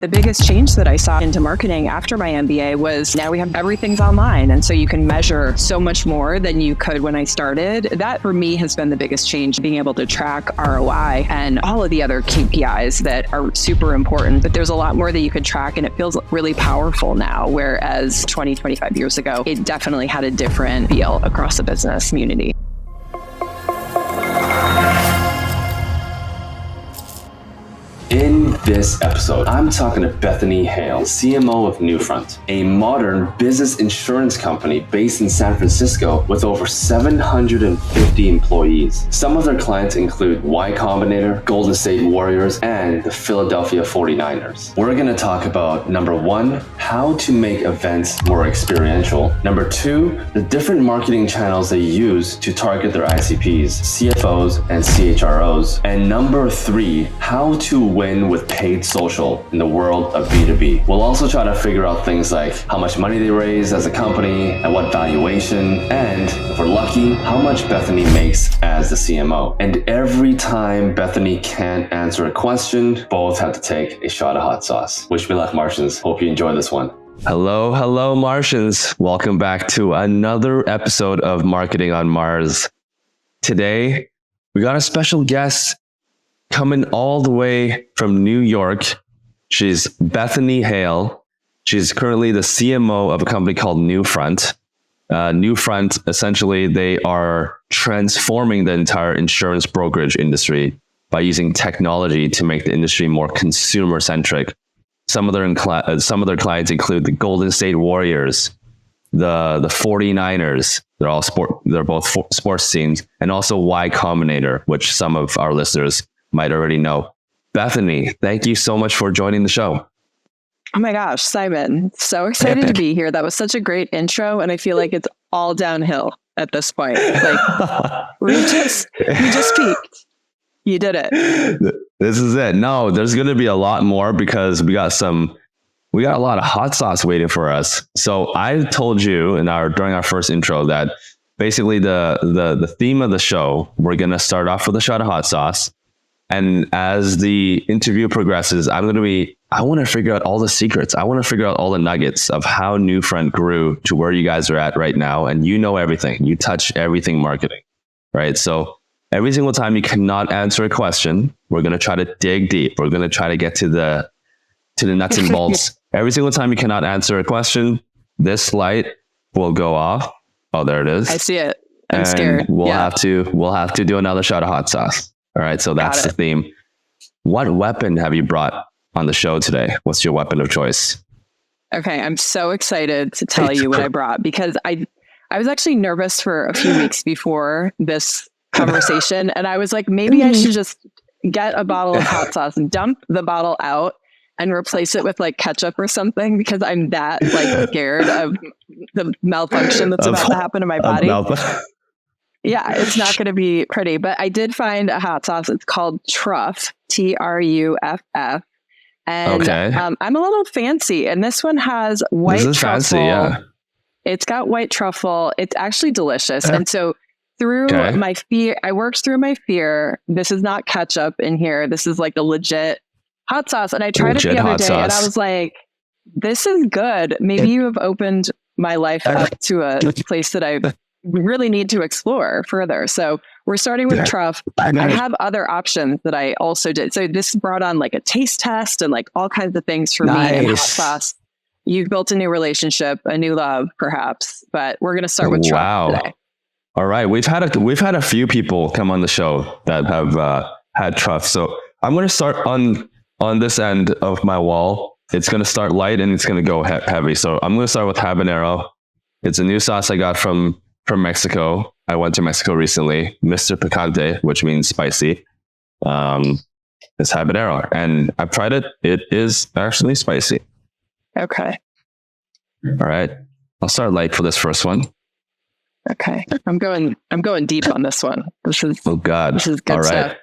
The biggest change that I saw into marketing after my MBA was now we have everything's online. And so you can measure so much more than you could when I started. That for me has been the biggest change, being able to track ROI and all of the other KPIs that are super important. But there's a lot more that you could track and it feels really powerful now. Whereas 20, 25 years ago, it definitely had a different feel across the business community. In this episode, I'm talking to Bethany Hale, CMO of Newfront, a modern business insurance company based in San Francisco with over 750 employees. Some of their clients include Y Combinator, Golden State Warriors, and the Philadelphia 49ers. We're going to talk about number one, how to make events more experiential. Number two, the different marketing channels they use to target their ICPs, CFOs, and CHROs. And number three, how to win with paid social in the world of B2B. We'll also try to figure out things like how much money they raise as a company, at what valuation, and if we're lucky, how much Bethany makes as the CMO. And every time Bethany can't answer a question, both have to take a shot of hot sauce. Wish me luck, Martians. Hope you enjoy this one. Hello, Martians. Welcome back to another episode of Marketing on Mars. Today, we got a special guest coming all the way from New York. She's Bethany Hale. She's currently the CMO of a company called Newfront. Newfront, essentially, they are transforming the entire insurance brokerage industry by using technology to make the industry more consumer-centric. Some of their clients include the Golden State Warriors, the 49ers. They're both sports teams, and also Y Combinator, which some of our listeners might already know. Bethany, thank you so much for joining the show. Oh my gosh, Simon, so excited to be here. That was such a great intro. And I feel like it's all downhill at this point. Like we just peaked. You did it. This is it. No, there's going to be a lot more because we got a lot of hot sauce waiting for us. So I told you during our first intro that basically the theme of the show, we're going to start off with a shot of hot sauce. And as the interview progresses, I want to figure out all the secrets. I want to figure out all the nuggets of how Newfront grew to where you guys are at right now. And you know everything. You touch everything marketing, right? So every single time you cannot answer a question, we're going to try to dig deep. We're going to try to get to the nuts and bolts. Every single time you cannot answer a question, this light will go off. Oh, there it is. I see it. I'm scared. We'll have to do another shot of hot sauce. All right, so that's the theme. What weapon have you brought on the show today? What's your weapon of choice? Okay, I'm so excited to tell you what I brought because I was actually nervous for a few weeks before this conversation. And I was like, maybe I should just get a bottle of hot sauce and dump the bottle out and replace it with like ketchup or something because I'm that like scared of the malfunction that's about to happen to my body. Yeah, it's not going to be pretty, but I did find a hot sauce. It's called Truff, Truff. And I'm a little fancy. And this one has white truffle. Fancy, yeah. It's got white truffle. It's actually delicious. And so my fear, I worked through my fear. This is not ketchup in here. This is like a legit hot sauce. And I tried it the other day and I was like, this is good. Maybe you have opened my life up to a place that I really need to explore further. So we're starting with Truff. I have other options that I also did. So this brought on like a taste test and like all kinds of things for me and hot sauce. You've built a new relationship, a new love, perhaps. But we're going to start with Truff today. All right, we've had a few people come on the show that have had Truff. So I'm going to start on this end of my wall. It's going to start light and it's going to go heavy. So I'm going to start with habanero. It's a new sauce I got from Mexico. I went to Mexico recently. Mr. Picante, which means spicy. It's habanero, and I've tried it. It is actually spicy. Okay. All right. I'll start light for this first one. Okay. I'm going deep on this one. This is good all stuff. Right.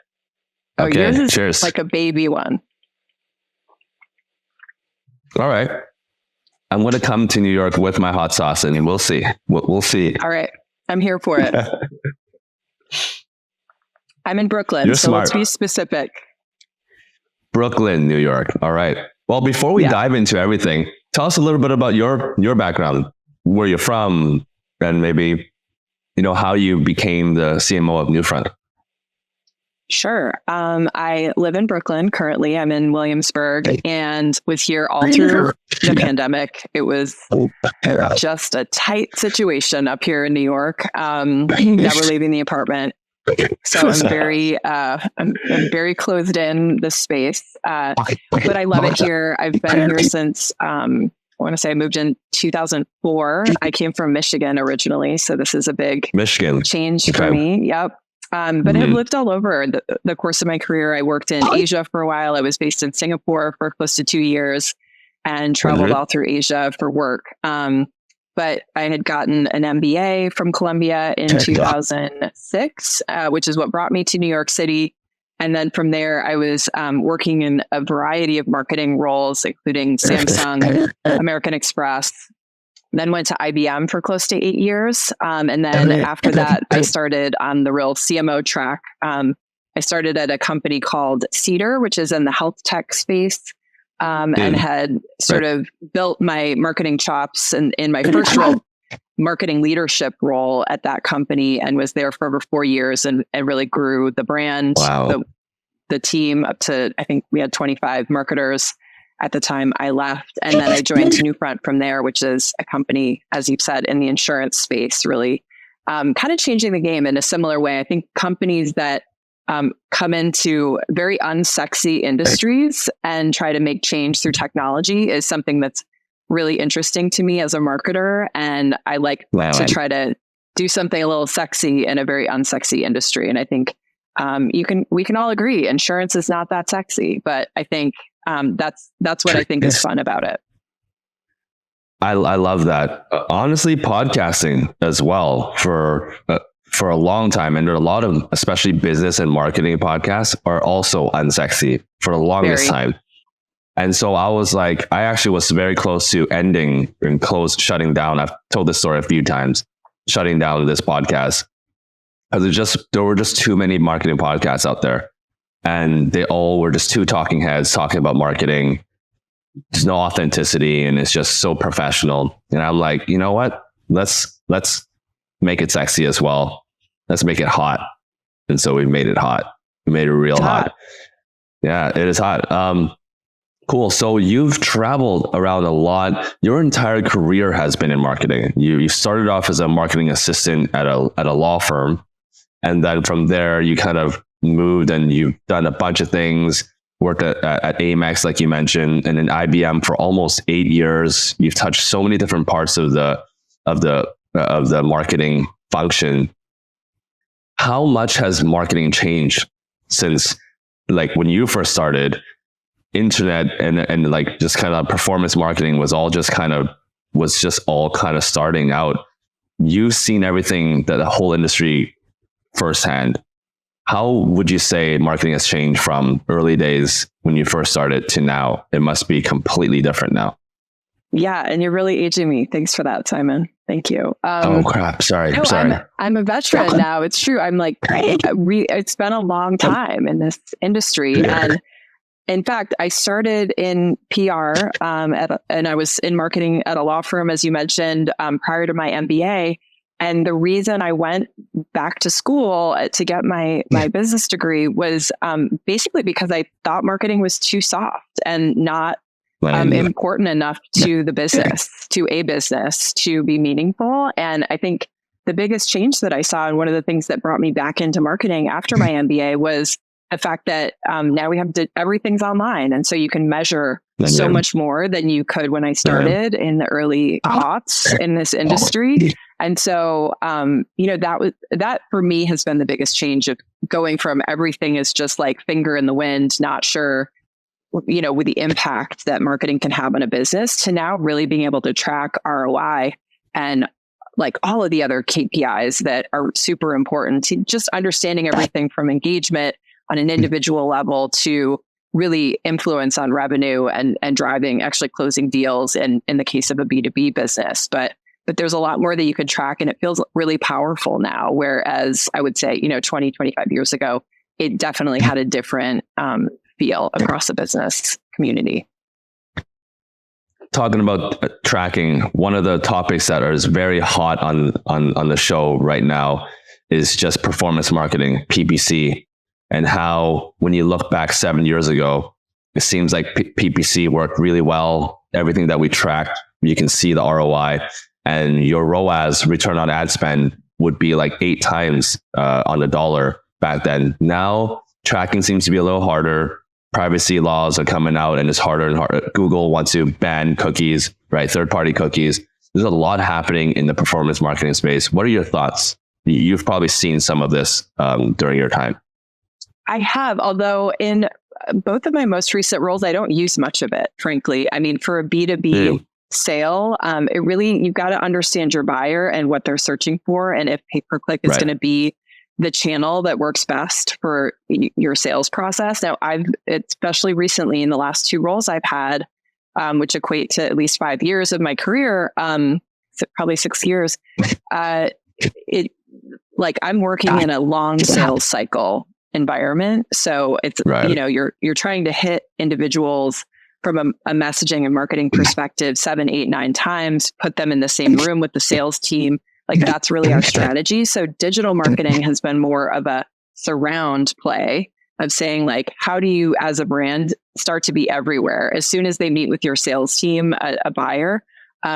Oh, okay. Yours is cheers. Like a baby one. All right. I'm going to come to New York with my hot sauce and we'll see. We'll see. All right. I'm here for it. I'm in Brooklyn, You're so smart. let's be specific. Brooklyn, New York. All right. Well, before we dive into everything, tell us a little bit about your background, where you're from, and maybe, how you became the CMO of Newfront. Sure. I live in Brooklyn currently. I'm in Williamsburg and was here all through the pandemic. It was just a tight situation up here in New York. Never leaving the apartment. So I'm very closed in the space, but I love it here. I've been here since, I want to say I moved in 2004. I came from Michigan originally. So this is a big change for me. Yep. But I've lived all over the course of my career. I worked in Asia for a while. I was based in Singapore for close to 2 years and traveled all through Asia for work. But I had gotten an MBA from Columbia in 2006, which is what brought me to New York City. And then from there, I was working in a variety of marketing roles, including Samsung, American Express, then went to IBM for close to 8 years. And then after that, I started on the real CMO track. I started at a company called Cedar, which is in the health tech space, and had sort of built my marketing chops in my first role, marketing leadership role at that company, and was there for over 4 years and really grew the brand, the team up to, I think we had 25 marketers at the time I left. And then I joined Newfront from there, which is a company, as you've said, in the insurance space, really kind of changing the game in a similar way. I think companies that come into very unsexy industries and try to make change through technology is something that's really interesting to me as a marketer. And I like to try to do something a little sexy in a very unsexy industry. And I think we can all agree insurance is not that sexy, but I think that's what I think is fun about it. I love that. Honestly, podcasting as well for a long time, and there are a lot of, especially business and marketing podcasts, are also unsexy for the longest time. And so I was like, I actually was very close to ending and shutting down. I've told this story a few times, shutting down this podcast because there were just too many marketing podcasts out there. And they all were just two talking heads talking about marketing. There's no authenticity, and it's just so professional. And I'm like, you know what? Let's make it sexy as well. Let's make it hot. And so we made it hot. We made it real hot. Yeah, it is hot. Cool. So you've traveled around a lot. Your entire career has been in marketing. You started off as a marketing assistant at a law firm, and then from there you kind of moved and you've done a bunch of things, worked at Amex, like you mentioned, and in IBM for almost 8 years. You've touched so many different parts of the marketing function. How much has marketing changed since, like, when you first started? Internet and like just kind of performance marketing was just all kind of starting out. You've seen everything, that the whole industry firsthand. How would you say marketing has changed from early days when you first started to now? It must be completely different now. Yeah. And you're really aging me. Thanks for that, Simon. Thank you. Oh, crap. Sorry. No, sorry. I'm a veteran now. It's true. I'm like, it's been a long time in this industry. And in fact, I started in PR and I was in marketing at a law firm, as you mentioned, prior to my MBA. And the reason I went back to school to get my business degree was basically because I thought marketing was too soft and not important enough to the business, to a business, to be meaningful. And I think the biggest change that I saw, and one of the things that brought me back into marketing after my MBA, was the fact that now we have everything's online. And so you can measure so much more than you could when I started in the early aughts in this industry. And so, that for me has been the biggest change of going from everything is just like finger in the wind, not sure, with the impact that marketing can have on a business, to now really being able to track ROI and like all of the other KPIs that are super important, to just understanding everything from engagement on an individual level to really influence on revenue and driving, actually closing deals in the case of a B2B business. But there's a lot more that you could track, and it feels really powerful now. Whereas I would say, 20, 25 years ago, it definitely had a different feel across the business community. talking about tracking, one of the topics that is very hot on the show right now is just performance marketing, PPC, and how when you look back 7 years ago, it seems like PPC worked really well. Everything that we tracked, you can see the ROI, and your ROAS, return on ad spend, would be like 8 times on the dollar back then. Now, tracking seems to be a little harder. Privacy laws are coming out and it's harder and harder. Google wants to ban cookies, right? Third-party cookies. There's a lot happening in the performance marketing space. What are your thoughts? You've probably seen some of this during your time. I have, although in both of my most recent roles, I don't use much of it, frankly. I mean, for a B2B sale, it really, you've got to understand your buyer and what they're searching for. And if pay-per-click is going to be the channel that works best for your sales process. Now, especially recently in the last 2 roles I've had, which equate to at least 5 years of my career, probably 6 years, I'm working in a long sales cycle environment. So it's, you're trying to hit individuals from a messaging and marketing perspective 7, 8, 9 times, put them in the same room with the sales team. Like that's really our strategy. So digital marketing has been more of a surround play of saying like, how do you as a brand start to be everywhere? As soon as they meet with your sales team, a buyer,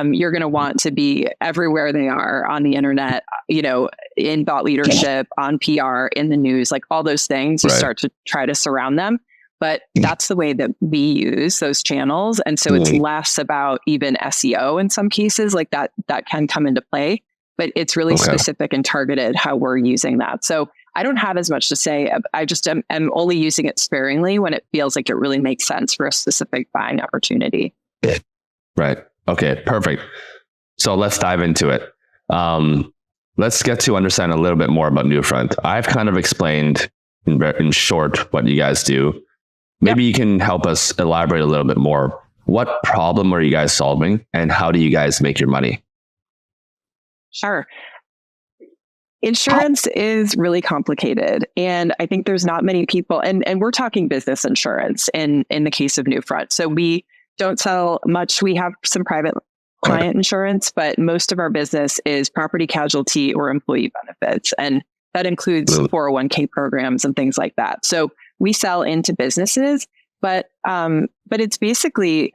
you're going to want to be everywhere they are on the internet, in thought leadership, on PR, in the news, like all those things. You start to try to surround them. But that's the way that we use those channels. And so it's less about even SEO in some cases, like that can come into play. But it's really specific and targeted how we're using that. So I don't have as much to say. I just am only using it sparingly when it feels like it really makes sense for a specific buying opportunity. Right. Okay, perfect. So let's dive into it. Let's get to understand a little bit more about Newfront. I've kind of explained in short what you guys do. Maybe you can help us elaborate a little bit more. What problem are you guys solving and how do you guys make your money? Sure. Insurance is really complicated. And I think there's not many people, and we're talking business insurance in the case of Newfront. So we don't sell much. We have some private client insurance, but most of our business is property casualty or employee benefits. And that includes 401k programs and things like that. So we sell into businesses, but it's basically,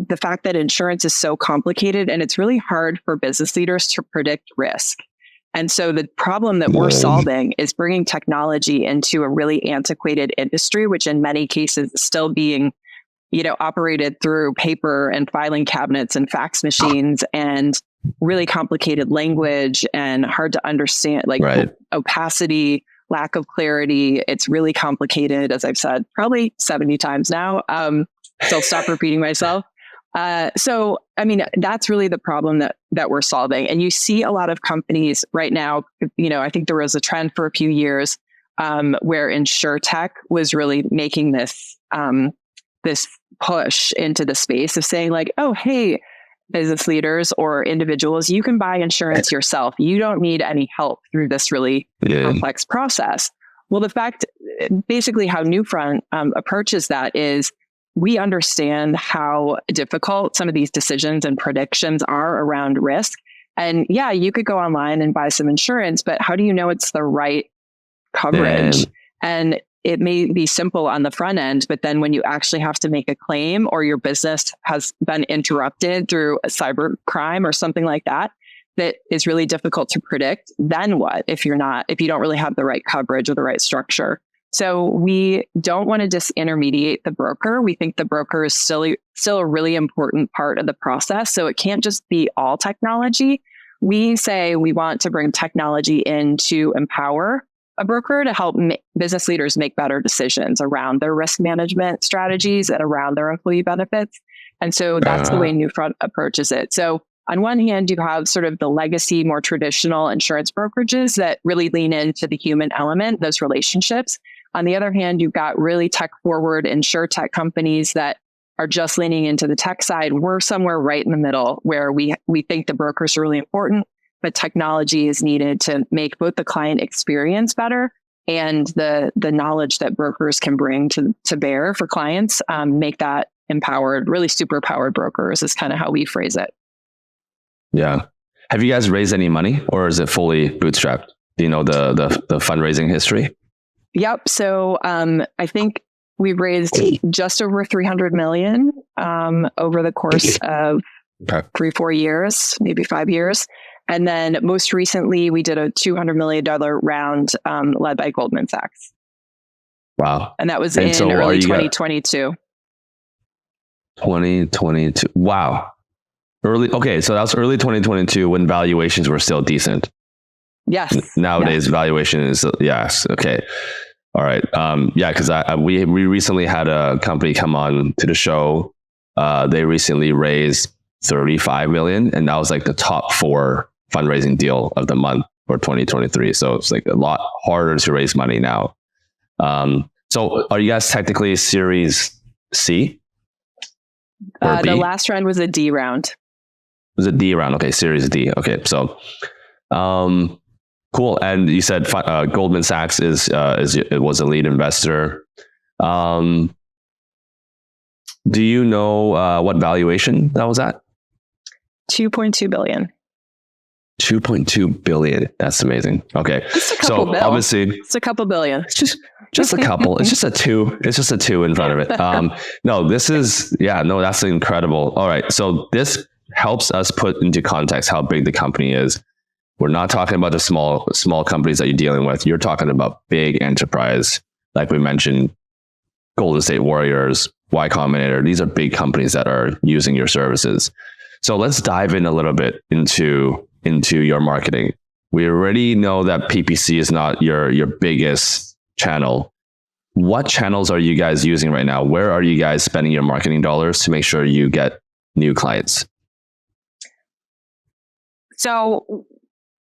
the fact that insurance is so complicated and it's really hard for business leaders to predict risk. And so the problem that we're solving is bringing technology into a really antiquated industry, which in many cases is still being, operated through paper and filing cabinets and fax machines and really complicated language and hard to understand, like opacity, lack of clarity. It's really complicated, as I've said, probably 70 times now. So I'll stop repeating myself. So, I mean, that's really the problem that we're solving. And you see a lot of companies right now, I think there was a trend for a few years where InsurTech was really making this push into the space of saying like, oh, hey, business leaders or individuals, you can buy insurance yourself. You don't need any help through this really complex process. Well, the fact, basically how Newfront approaches that is we understand how difficult some of these decisions and predictions are around risk. And yeah, you could go online and buy some insurance, but how do you know it's the right coverage? And it may be simple on the front end, but then when you actually have to make a claim or your business has been interrupted through a cyber crime or something like that, that is really difficult to predict, then what if you don't really have the right coverage or the right structure? So we don't want to disintermediate the broker. We think the broker is still a really important part of the process. So it can't just be all technology. We say we want to bring technology in to empower a broker to help business leaders make better decisions around their risk management strategies and around their employee benefits. And so that's the way Newfront approaches it. So on one hand, you have sort of the legacy, more traditional insurance brokerages that really lean into the human element, those relationships. On the other hand, you've got really tech-forward InsurTech companies that are just leaning into the tech side. We're somewhere right in the middle where we think the brokers are really important, but technology is needed to make both the client experience better and the knowledge that brokers can bring to bear for clients, make that empowered, really super powered brokers is kind of how we phrase it. Yeah. Have you guys raised any money, or is it fully bootstrapped? Do you know the fundraising history? Yep. So I think we've raised just over 300 million over the course of 3-4 years, maybe 5 years. And then most recently, we did a $200 million round led by Goldman Sachs. Wow. And that was in early 2022. 2022. Wow. Okay, so that was early 2022 when valuations were still decent. Yes. Nowadays, valuation is, yes. Okay. All right. Yeah, because we recently had a company come on to the show. They recently raised 35 million, and that was like the top 4 fundraising deal of the month for 2023. So it's like a lot harder to raise money now. So are you guys technically Series C? Or B? The last round was a D round. It was a D round. Okay, Series D. Okay, so cool. And you said Goldman Sachs was a lead investor. Do you know what valuation that was at? 2.2 billion. 2.2 billion. That's amazing. Okay. Just a couple so obviously it's a couple billion. It's just a couple. It's just a 2. It's just a 2 in front of it. No, that's incredible. All right. So this helps us put into context how big the company is. We're not talking about the small companies that you're dealing with. You're talking about big enterprise, like we mentioned, Golden State Warriors, Y Combinator. These are big companies that are using your services. So let's dive in a little bit into your marketing. We already know that PPC is not your biggest channel. What channels are you guys using right now? Where are you guys spending your marketing dollars to make sure you get new clients? So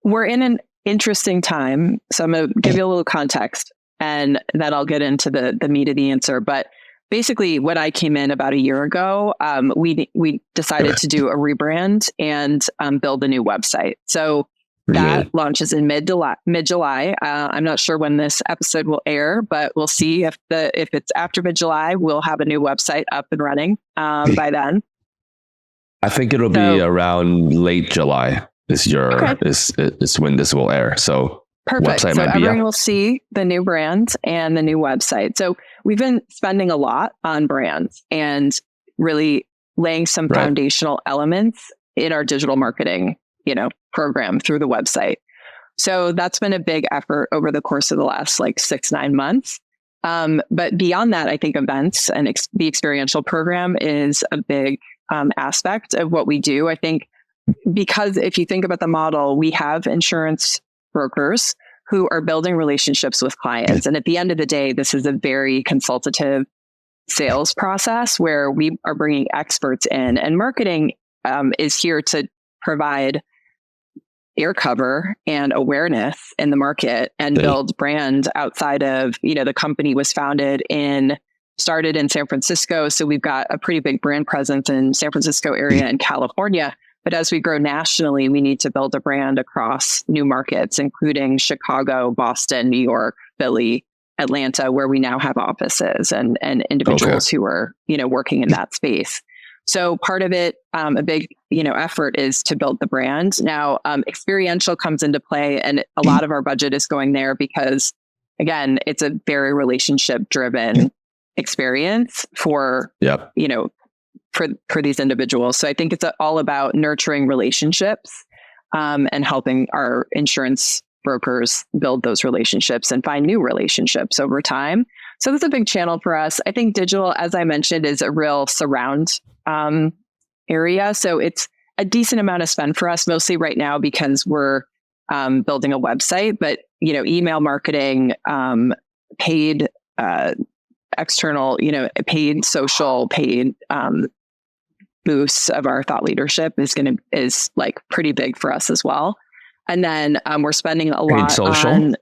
we're in an interesting time. So I'm going to give you a little context, and then I'll get into the meat of the answer. But basically, when I came in about a year ago, we decided to do a rebrand and build a new website. So that launches in mid-July. I'm not sure when this episode will air, but we'll see if it's after mid-July, we'll have a new website up and running by then. I think it'll be around late July. Is when this will air. So perfect. So everyone will see the new brand and the new website. So we've been spending a lot on brands and really laying some foundational elements in our digital marketing, program through the website. So that's been a big effort over the course of the last 6-9 months. But beyond that, I think events and the experiential program is a big aspect of what we do. I think because if you think about the model, we have insurance brokers who are building relationships with clients. And at the end of the day, this is a very consultative sales process where we are bringing experts in, and marketing is here to provide air cover and awareness in the market and build brand outside of, the company was started in San Francisco. So we've got a pretty big brand presence in San Francisco area and California. But as we grow nationally, we need to build a brand across new markets, including Chicago, Boston, New York, Philly, Atlanta, where we now have offices and individuals who are, working in that space. So part of it, a big, effort is to build the brand. Now, experiential comes into play, and a lot of our budget is going there because, again, it's a very relationship-driven experience for, for these individuals. So I think it's all about nurturing relationships and helping our insurance brokers build those relationships and find new relationships over time. So that's a big channel for us. I think digital, as I mentioned, is a real surround area. So it's a decent amount of spend for us, mostly right now because we're building a website, but email marketing, paid external, paid social, paid boosts of our thought leadership is pretty big for us as well. And then we're spending a lot on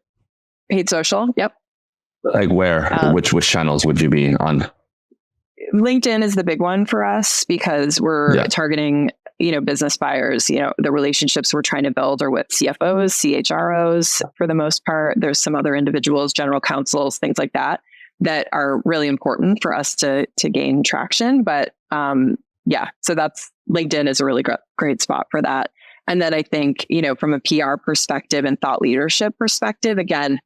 paid social. Yep. Like where? Which channels would you be on? LinkedIn is the big one for us because we're targeting, business buyers. The relationships we're trying to build are with CFOs, CHROs for the most part. There's some other individuals, general counsels, things like that are really important for us to gain traction. But So that's LinkedIn is a really great spot for that. And then I think, from a PR perspective and thought leadership perspective, again,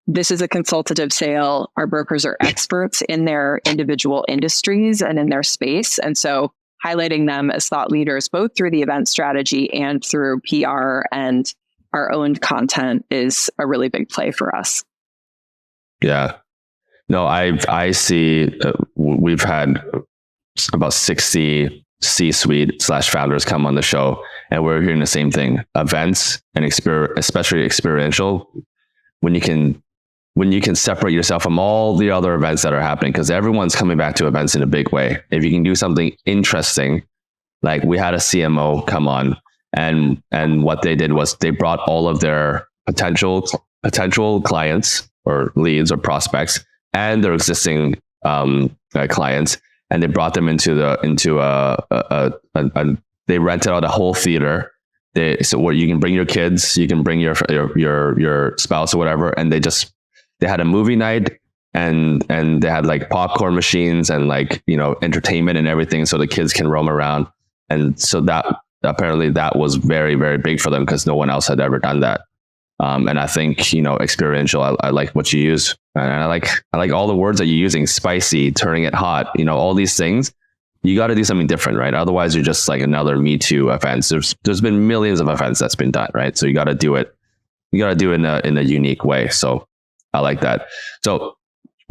this is a consultative sale. Our brokers are experts in their individual industries and in their space. And so highlighting them as thought leaders, both through the event strategy and through PR and our own content, is a really big play for us. Yeah. No, I see we've had about 60 C-suite / founders come on the show, and we're hearing the same thing. Events and especially experiential, when you can separate yourself from all the other events that are happening, because everyone's coming back to events in a big way. If you can do something interesting, like we had a CMO come on, and what they did was they brought all of their potential clients or leads or prospects and their existing clients, and they brought them into they rented out a whole theater. So where you can bring your kids, you can bring your spouse or whatever, and they had a movie night, and they had like popcorn machines and entertainment and everything, so the kids can roam around. And so that apparently that was very, very big for them, because no one else had ever done that. And I think, experiential, I like what you use, and I like all the words that you're using: spicy, turning it hot, all these things. You got to do something different, right? Otherwise you're just like another Me Too events. There's been millions of events that's been done, right? So you got to do it. You got to do it in a unique way. So I like that. So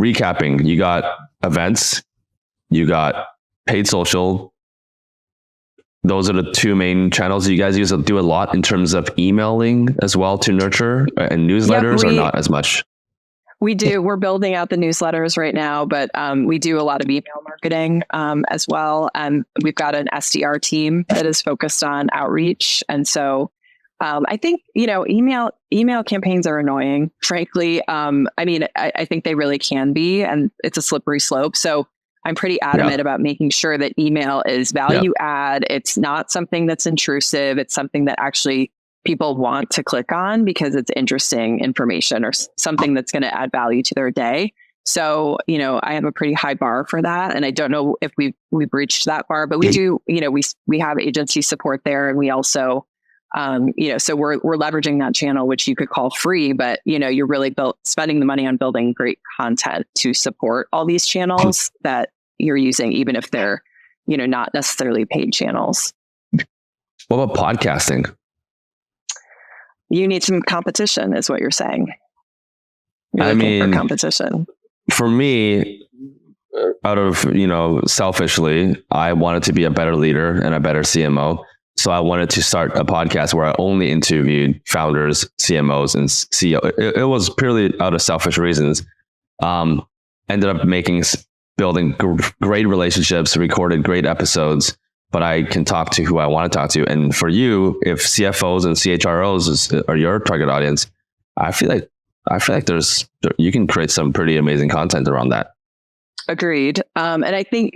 recapping, you got events, you got paid social. Those are the two main channels you guys do a lot in terms of emailing as well to nurture, and newsletters, or not as much? We do. We're building out the newsletters right now, but we do a lot of email marketing as well. And we've got an SDR team that is focused on outreach. And so I think, email campaigns are annoying, frankly. I think they really can be, and it's a slippery slope. So I'm pretty adamant about making sure that email is value add. It's not something that's intrusive. It's something that actually people want to click on because it's interesting information or something that's going to add value to their day. So, I have a pretty high bar for that. And I don't know if we've reached that bar, but we do, we have agency support there. And we also, so we're leveraging that channel, which you could call free, but, you're really spending the money on building great content to support all these channels that you're using, even if they're, not necessarily paid channels. What about podcasting? You need some competition, is what you're saying. You're looking for competition. For me, out of, selfishly, I wanted to be a better leader and a better CMO. So I wanted to start a podcast where I only interviewed founders, CMOs, and CEO. It was purely out of selfish reasons. Ended up building great relationships, recorded great episodes, but I can talk to who I want to talk to. And for you, if CFOs and CHROs are your target audience, I feel like you can create some pretty amazing content around that. Agreed. And I think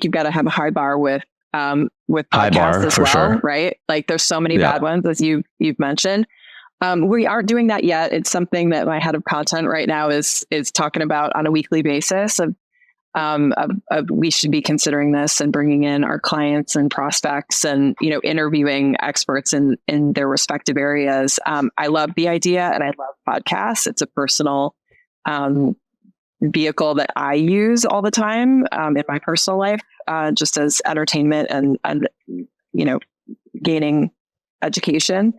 you've got to have a high bar with high podcasts bar, as for well, sure. Right? Like there's so many bad ones, as you've mentioned. We aren't doing that yet. It's something that my head of content right now is talking about on a weekly basis of we should be considering this and bringing in our clients and prospects and, interviewing experts in their respective areas. I love the idea, and I love podcasts. It's a personal vehicle that I use all the time in my personal life, just as entertainment and gaining education.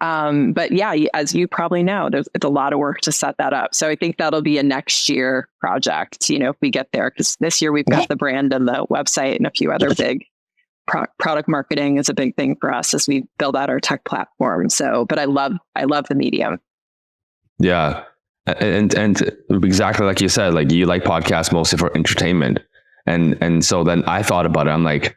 But yeah, as you probably know, it's a lot of work to set that up. So I think that'll be a next year project, if we get there, because this year we've got the brand and the website and a few other big product marketing is a big thing for us as we build out our tech platform. So, but I love the medium. Yeah. And exactly like you said, like you like podcasts mostly for entertainment. And so then I thought about it. I'm like,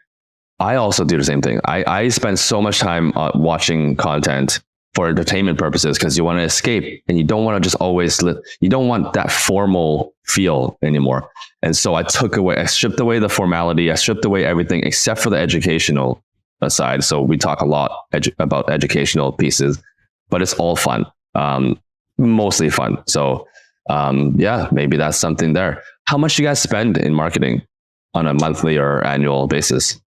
I also do the same thing. I spend so much time watching content for entertainment purposes because you want to escape and you don't want to just always you don't want that formal feel anymore. And so I stripped away the formality. I stripped away everything except for the educational side. So we talk a lot about educational pieces, but it's all fun, mostly fun. So maybe that's something there. How much do you guys spend in marketing? on a monthly or annual basis?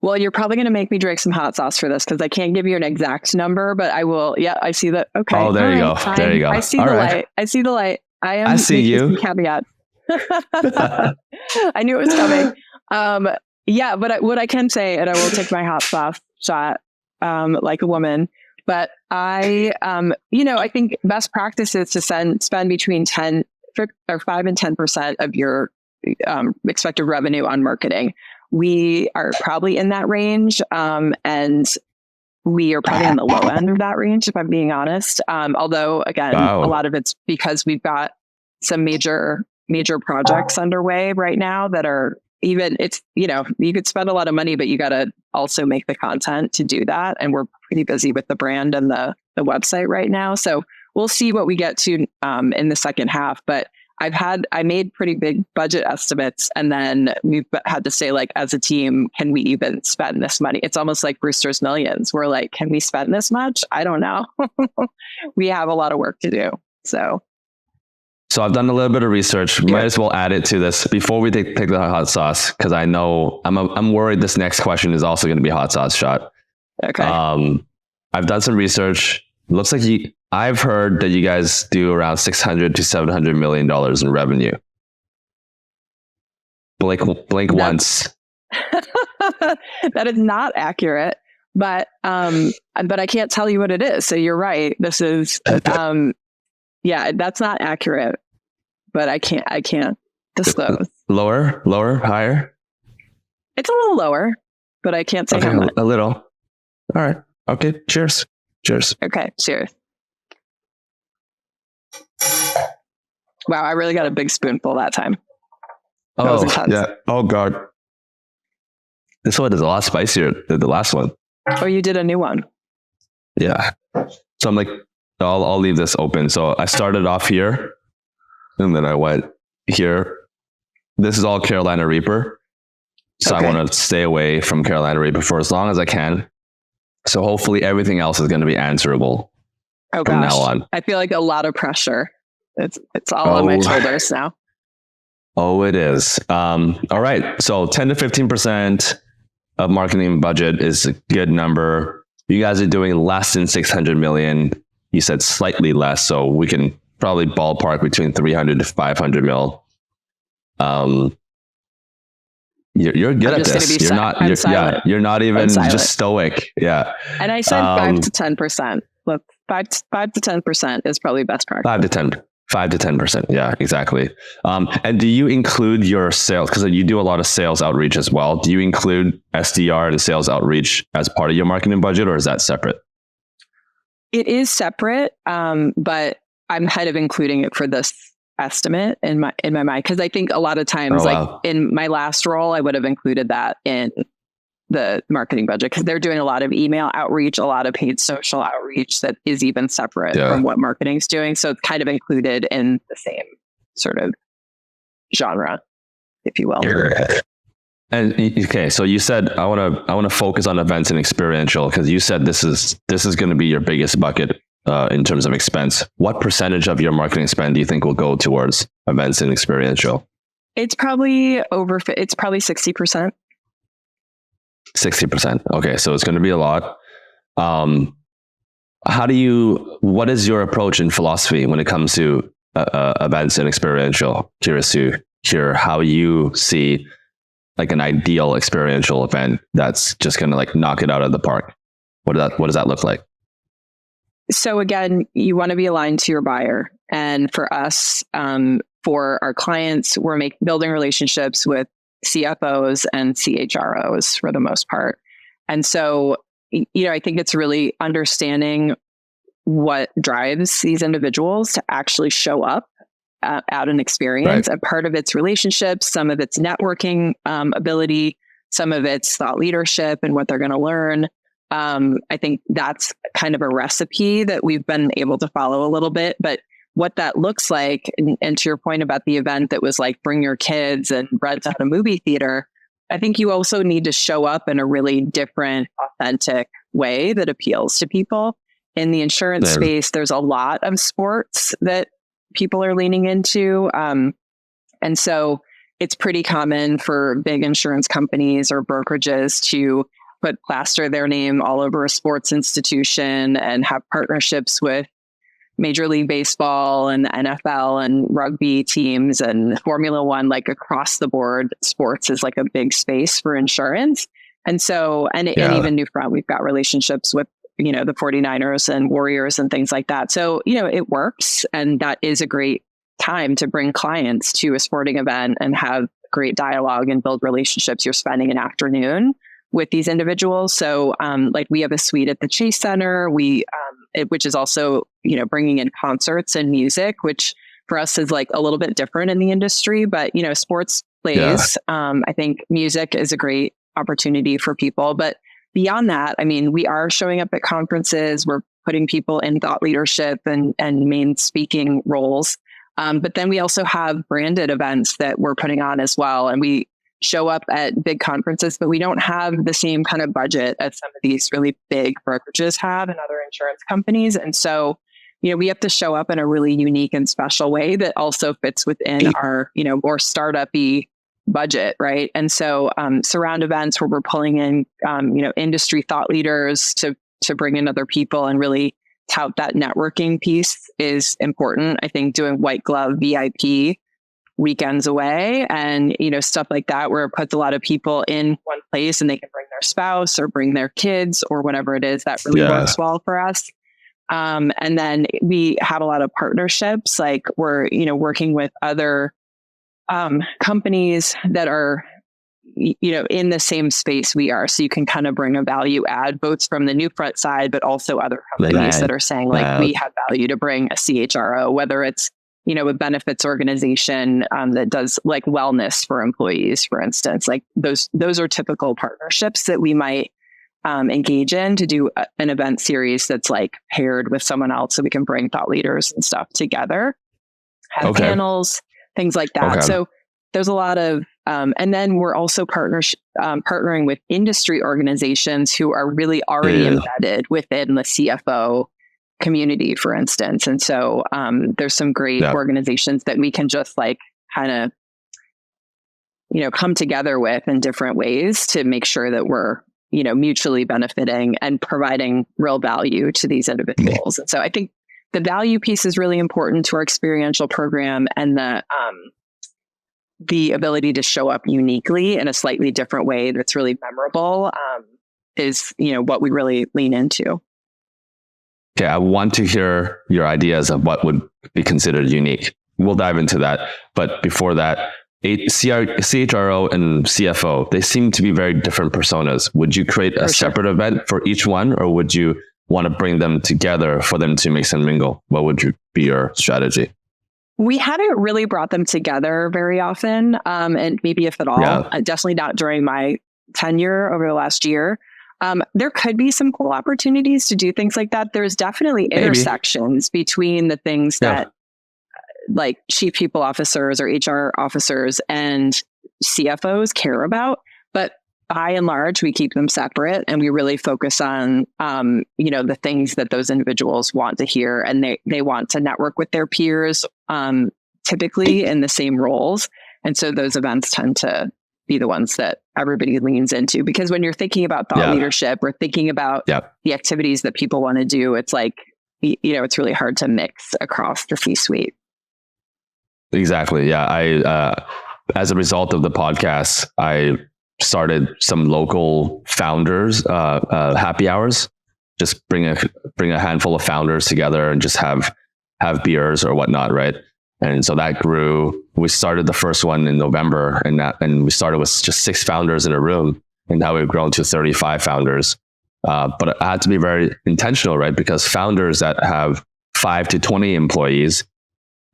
Well, you're probably going to make me drink some hot sauce for this because I can't give you an exact number, but I will. Yeah, I see that. Okay. Oh, there you go. Fine. There you go. I see the light. I see the light. I see you. Some caveats. I knew it was coming. Yeah, but what I can say, and I will take my hot sauce shot like a woman, but I think best practice is to spend between 5 and 10% of your expected revenue on marketing. We are probably in that range, and we are probably on the low end of that range, if I'm being honest. Although, again, a lot of it's because we've got some major projects underway right now that are even, you could spend a lot of money, but you got to also make the content to do that. And we're pretty busy with the brand and the website right now. So we'll see what we get to in the second half. But I made pretty big budget estimates, and then we've had to say, like, as a team, can we even spend this money? It's almost like Brewster's Millions. We're like, can we spend this much? I don't know. We have a lot of work to do. So I've done a little bit of research. Might as well add it to this before we take the hot sauce, because I know I'm worried this next question is also going to be a hot sauce shot. Okay. I've done some research. Looks like I've heard that you guys do around $600 to $700 million in revenue. Blink once. That is not accurate, but I can't tell you what it is. So you're right. This is yeah, that's not accurate, but I can't disclose. Lower, higher? It's a little lower, but I can't say how much. A little. All right. Okay. Cheers. Okay. Cheers. Wow, I really got a big spoonful that time. Oh, yeah. Oh, God. This one is a lot spicier than the last one. Oh, you did a new one. Yeah. So I'm like, I'll leave this open. So I started off here, and then I went here. This is all Carolina Reaper. So okay. I want to stay away from Carolina Reaper for as long as I can. So hopefully everything else is going to be answerable from now on. I feel like a lot of pressure. It's all on my shoulders now. Oh, it is. All right. So 10 to 15% of marketing budget is a good number. You guys are doing less than 600 million. You said slightly less, so we can probably ballpark between 300 to 500 mil. You're good at this. You're not even just stoic. Yeah. And I said 5 to 10%. Look, 5 to 10% is probably best practice. 5 to 10%. Yeah, exactly. And do you include your sales? Because you do a lot of sales outreach as well. Do you include SDR and sales outreach as part of your marketing budget, or is that separate? It is separate, but I'm kind of including it for this estimate in my mind, because I think a lot of times, in my last role, I would have included that in the marketing budget, because they're doing a lot of email outreach, a lot of paid social outreach that is even separate from what marketing's doing. So it's kind of included in the same sort of genre, if you will. And okay, so you said I want to focus on events and experiential, because you said this is going to be your biggest bucket in terms of expense. What percentage of your marketing spend do you think will go towards events and experiential? It's probably 60%. 60%. Okay, so it's going to be a lot. What is your approach and philosophy when it comes to events and experiential? Curious to hear how you see like an ideal experiential event that's just going to like knock it out of the park. What does that look like? So again, you want to be aligned to your buyer. And for us, for our clients, we're building relationships with CFOs and CHROs for the most part. And so, I think it's really understanding what drives these individuals to actually show up at an experience. Right. And part of it's relationships, some of it's networking ability, some of it's thought leadership and what they're going to learn. I think that's kind of a recipe that we've been able to follow a little bit, but what that looks like, and to your point about the event that was like, bring your kids and rent out a movie theater, I think you also need to show up in a really different, authentic way that appeals to people. In the insurance space, there's a lot of sports that people are leaning into. And so it's pretty common for big insurance companies or brokerages to plaster their name all over a sports institution and have partnerships with Major League Baseball and the NFL and rugby teams and Formula One, like across the board. Sports is like a big space for insurance. And so, and even Newfront, we've got relationships with, the 49ers and Warriors and things like that. So, it works. And that is a great time to bring clients to a sporting event and have great dialogue and build relationships. You're spending an afternoon with these individuals. So like we have a suite at the Chase Center, which is also, bringing in concerts and music, which for us is like a little bit different in the industry, but, sports plays. I think music is a great opportunity for people. But beyond that, I mean, we are showing up at conferences, we're putting people in thought leadership and main speaking roles. But then we also have branded events that we're putting on as well. And we show up at big conferences, but we don't have the same kind of budget as some of these really big brokerages have and other insurance companies. And so, we have to show up in a really unique and special way that also fits within our, more startup-y budget, right? And so surround events where we're pulling in, industry thought leaders to bring in other people and really tout that networking piece is important. I think doing white glove VIP weekends away and, stuff like that, where it puts a lot of people in one place and they can bring their spouse or bring their kids or whatever it is, that really works well for us. And then we have a lot of partnerships, like we're, working with other companies that are, in the same space we are. So you can kind of bring a value add, both from the Newfront side, but also other companies that are saying like, we have value to bring a CHRO, whether it's, a benefits organization that does like wellness for employees, for instance. Like those are typical partnerships that we might engage in to do an event series that's like paired with someone else, so we can bring thought leaders and stuff together, have panels, things like that. So there's a lot of, and then we're also partnering with industry organizations who are really already embedded within the CFO community, for instance. And so there's some great organizations that we can just like kind of, come together with in different ways to make sure that we're, mutually benefiting and providing real value to these individuals. And so I think the value piece is really important to our experiential program, and the ability to show up uniquely in a slightly different way that's really memorable is, what we really lean into. Okay, I want to hear your ideas of what would be considered unique. We'll dive into that. But before that, CHRO and CFO, they seem to be very different personas. Would you create a separate event for each one, or would you want to bring them together for them to mix and mingle? What would be your strategy? We haven't really brought them together very often, and maybe if at all. Definitely not during my tenure over the last year. There could be some cool opportunities to do things like that. There's definitely intersections between the things that like chief people officers or HR officers and CFOs care about. But by and large, we keep them separate, and we really focus on, the things that those individuals want to hear, and they want to network with their peers, typically in the same roles. And so those events tend to be the ones that everybody leans into, because when you're thinking about thought leadership or thinking about the activities that people want to do, it's like, it's really hard to mix across the C-suite. Exactly. Yeah. I, as a result of the podcast, I started some local founders, happy hours, just bring a handful of founders together and just have beers or whatnot. Right. And so that grew. We started the first one in November, and we started with just 6 founders in a room, and now we've grown to 35 founders. But I had to be very intentional, right? Because founders that have 5 to 20 employees,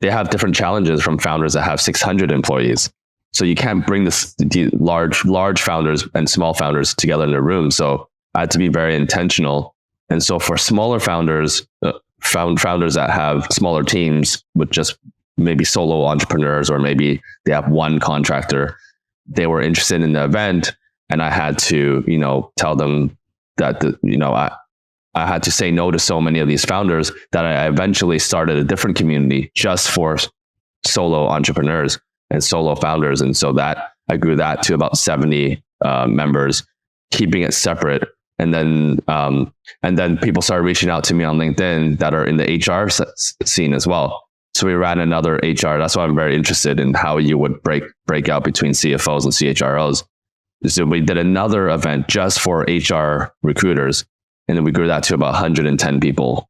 they have different challenges from founders that have 600 employees. So you can't bring the large founders and small founders together in a room. So I had to be very intentional. And so for smaller founders, founders that have smaller teams with just maybe solo entrepreneurs, or maybe they have one contractor, they were interested in the event. And I had to, tell them that, I had to say no to so many of these founders that I eventually started a different community just for solo entrepreneurs. and solo founders. And so that I grew that to about 70 members, keeping it separate. And then people started reaching out to me on LinkedIn that are in the HR scene as well. So we ran another HR. That's why I'm very interested in how you would break out between CFOs and CHROs. So we did another event just for HR recruiters, and then we grew that to about 110 people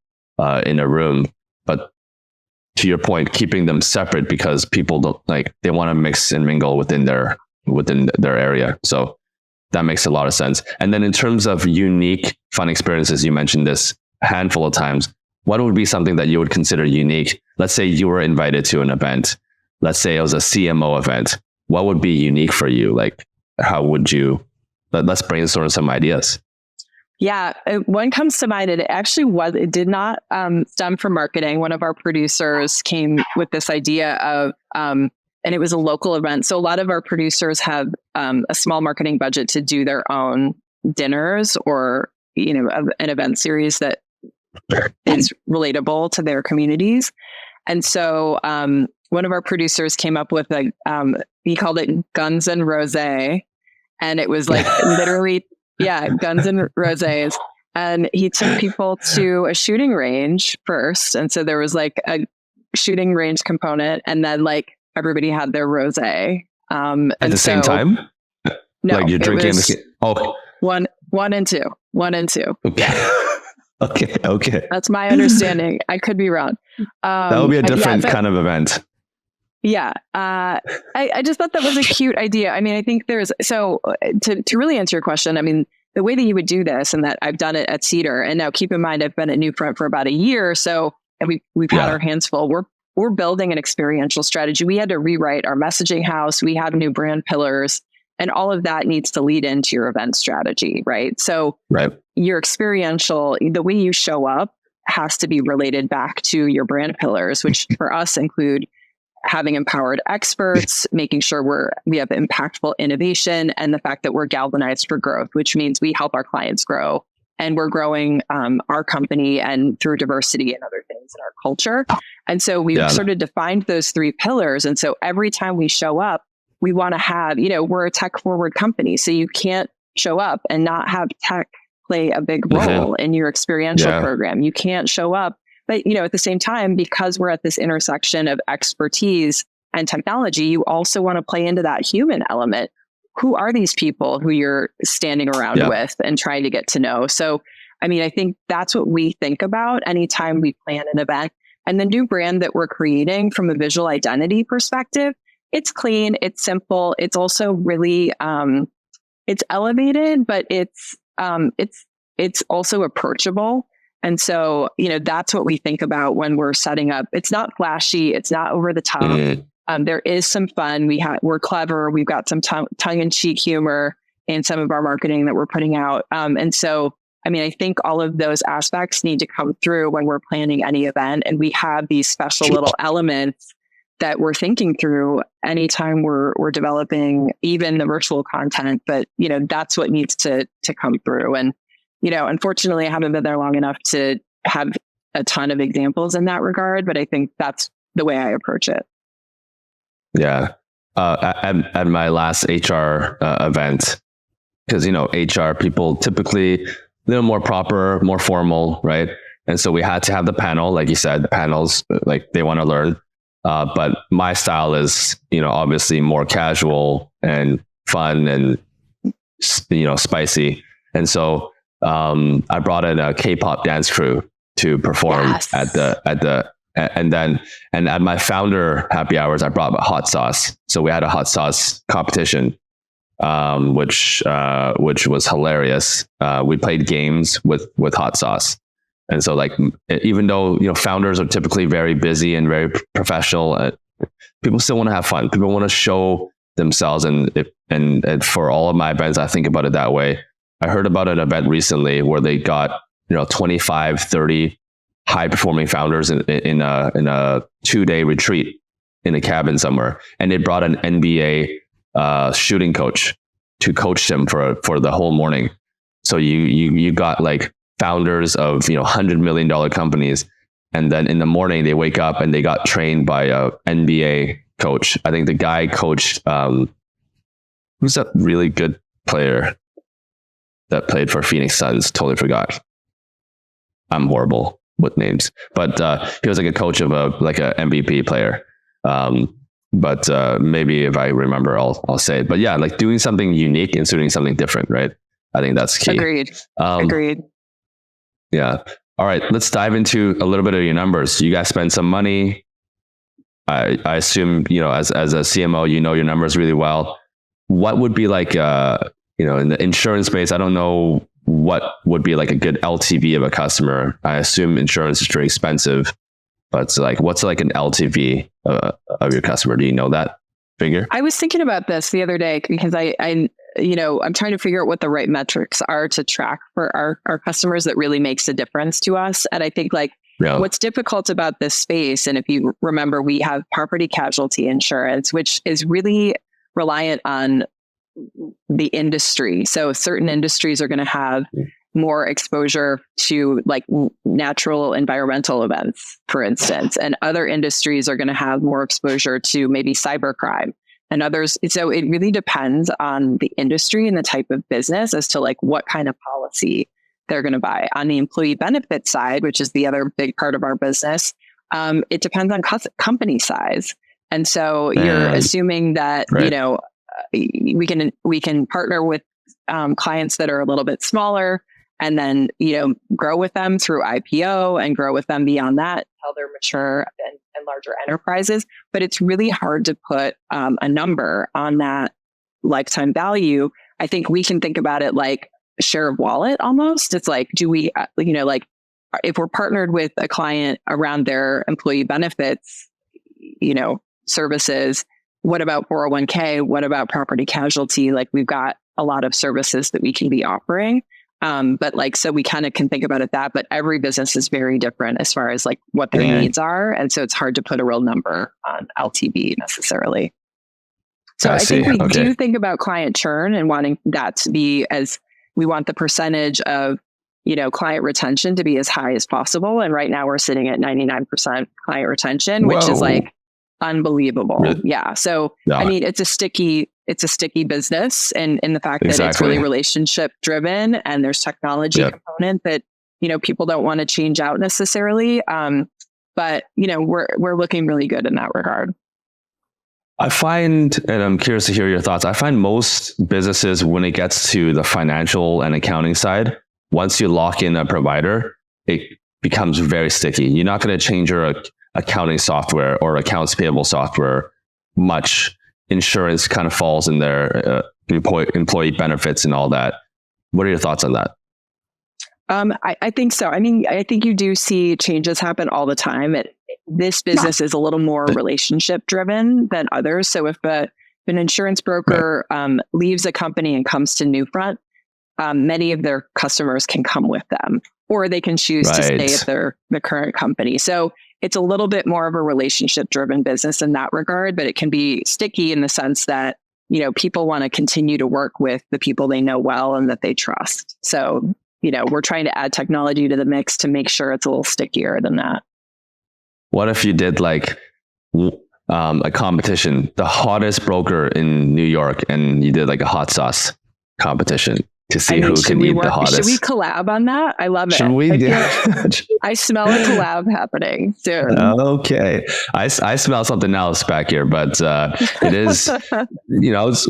in a room. But to your point, keeping them separate because people don't they want to mix and mingle within their area. So that makes a lot of sense. And then in terms of unique fun experiences, you mentioned this a handful of times. What would be something that you would consider unique? Let's say you were invited to an event. Let's say it was a CMO event. What would be unique for you? How would you, let's brainstorm some ideas. Yeah, one comes to mind. It did not stem from marketing. One of our producers came with this idea of, and it was a local event. So a lot of our producers have a small marketing budget to do their own dinners or, an event series that is relatable to their communities. And so one of our producers came up with he called it Guns and Rosé. And it was literally, guns and rosés. And he took people to a shooting range first. And so there was a shooting range component. And then everybody had their rosé. At the same time? No, you're drinking one and two. Okay. Okay. That's my understanding. I could be wrong. That would be a different kind of event. Yeah. I just thought that was a cute idea. I mean, I think to really answer your question, I mean, the way that you would do this, and that I've done it at Cedar, and now keep in mind, I've been at Newfront for about a year or so, and we've had our hands full. We're building an experiential strategy. We had to rewrite our messaging house. We have new brand pillars, and all of that needs to lead into your event strategy, right? So your experiential, the way you show up has to be related back to your brand pillars, which for us include having empowered experts, making sure we have impactful innovation, and the fact that we're galvanized for growth, which means we help our clients grow, and we're growing our company and through diversity and other things in our culture. And so we've sort of defined those three pillars. And so every time we show up, we want to have, we're a tech forward company. So you can't show up and not have tech play a big role in your experiential program. You can't show up. But, at the same time, because we're at this intersection of expertise and technology, you also want to play into that human element. Who are these people who you're standing around with and trying to get to know? So, I mean, I think that's what we think about anytime we plan an event. And the new brand that we're creating from a visual identity perspective, it's clean, it's simple. It's also really, it's elevated, but it's also approachable. And so, that's what we think about when we're setting up. It's not flashy. It's not over the top. There is some fun. We're clever. We've got some tongue-in-cheek humor in some of our marketing that we're putting out. And so, I mean, I think all of those aspects need to come through when we're planning any event. And we have these special little elements that we're thinking through anytime we're developing even the virtual content. But, that's what needs to come through. And unfortunately, I haven't been there long enough to have a ton of examples in that regard, but I think that's the way I approach it. Yeah. At my last HR event, because, HR people typically a little more proper, more formal, right? And so we had to have the panel, like you said, the panels, they want to learn. But my style is, obviously more casual and fun and, spicy. And so I brought in a K-pop dance crew to perform and at my founder happy hours, I brought hot sauce. So we had a hot sauce competition, which was hilarious. We played games with hot sauce. And so even though, founders are typically very busy and very professional, people still want to have fun. People want to show themselves. And for all of my events, I think about it that way. I heard about an event recently where they got, 25, 30 high performing founders in a 2-day retreat in a cabin somewhere. And they brought an NBA shooting coach to coach them for the whole morning. So you got founders of, $100 million companies. And then in the morning they wake up and they got trained by a NBA coach. I think the guy coached, who's that really good player that played for Phoenix Suns? Totally forgot. I'm horrible with names, but he was like a coach of a MVP player. But maybe if I remember, I'll say it. But yeah, like doing something unique and doing something different, right? I think that's key. Agreed. Yeah. All right, let's dive into a little bit of your numbers. You guys spend some money. I assume, as a CMO, you know your numbers really well. What would be like, in the insurance space, I don't know what would be like a good LTV of a customer. I assume insurance is pretty expensive, but it's like, what's like an LTV of your customer? Do you know that figure? I was thinking about this the other day because I'm trying to figure out what the right metrics are to track for our customers that really makes a difference to us. And I think what's difficult about this space, and if you remember, we have property casualty insurance, which is really reliant on the industry. So certain industries are going to have more exposure to like natural environmental events, for instance, and other industries are going to have more exposure to maybe cybercrime and others. So it really depends on the industry and the type of business as to like what kind of policy they're going to buy. On the employee benefit side, which is the other big part of our business, it depends on company size. And so you're assuming that, right. We can partner with clients that are a little bit smaller and then, grow with them through IPO and grow with them beyond that until they're mature and larger enterprises. But it's really hard to put a number on that lifetime value. I think we can think about it like share of wallet almost. It's like, do we, if we're partnered with a client around their employee benefits, services, what about 401k? What about property casualty? Like we've got a lot of services that we can be offering. So we kind of can think about it that, but every business is very different as far as like what their needs are. And so it's hard to put a real number on LTV necessarily. So I think we do think about client churn and wanting that to be as we want the percentage of, client retention to be as high as possible. And right now we're sitting at 99% client retention, which is like unbelievable. Really? Yeah. So, I mean, it's a sticky business and in the fact that it's really relationship driven and there's technology component that, people don't want to change out necessarily. But we're looking really good in that regard. I find, and I'm curious to hear your thoughts, I find most businesses, when it gets to the financial and accounting side, once you lock in a provider, it becomes very sticky. You're not going to change your accounting software or accounts payable software much. Insurance kind of falls in there, employee benefits and all that. What are your thoughts on that? I think so. I mean, I think you do see changes happen all the time. This business is a little more relationship driven than others. So if an insurance broker leaves a company and comes to Newfront, many of their customers can come with them, or they can choose to stay at the current company. So it's a little bit more of a relationship driven business in that regard, but it can be sticky in the sense that, people want to continue to work with the people they know well and that they trust. So, we're trying to add technology to the mix to make sure it's a little stickier than that. What if you did like a competition, the hottest broker in New York, and you did like a hot sauce competition to see who can eat the hottest? Should we collab on that? I love it. Should we? I smell a collab happening soon. Okay. I smell something else back here, but it is,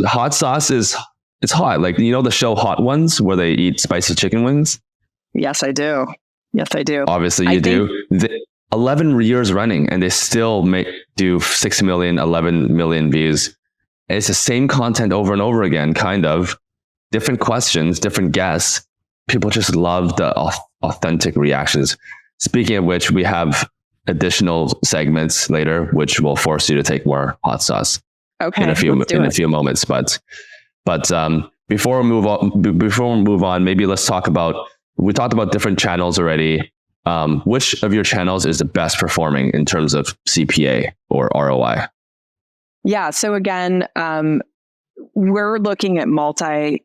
hot sauce it's hot. Like, the show Hot Ones where they eat spicy chicken wings? Yes, I do. Obviously you do. 11 years running and they still do 6 million, 11 million views. And it's the same content over and over again, kind of. Different questions, different guests. People just love the authentic reactions. Speaking of which, we have additional segments later, which will force you to take more hot sauce in a few moments. But before we move on, maybe let's talk about. We talked about different channels already. Which of your channels is the best performing in terms of CPA or ROI? Yeah. So again, we're looking at multi-year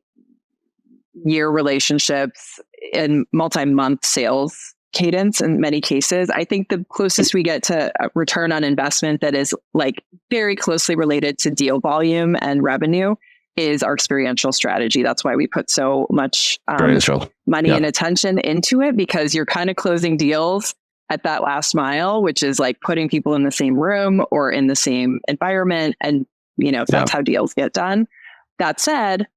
relationships and multi-month sales cadence in many cases. I think the closest we get to a return on investment that is like very closely related to deal volume and revenue is our experiential strategy. That's why we put so much money and attention into it, because you're kind of closing deals at that last mile, which is like putting people in the same room or in the same environment. And, that's how deals get done. That said,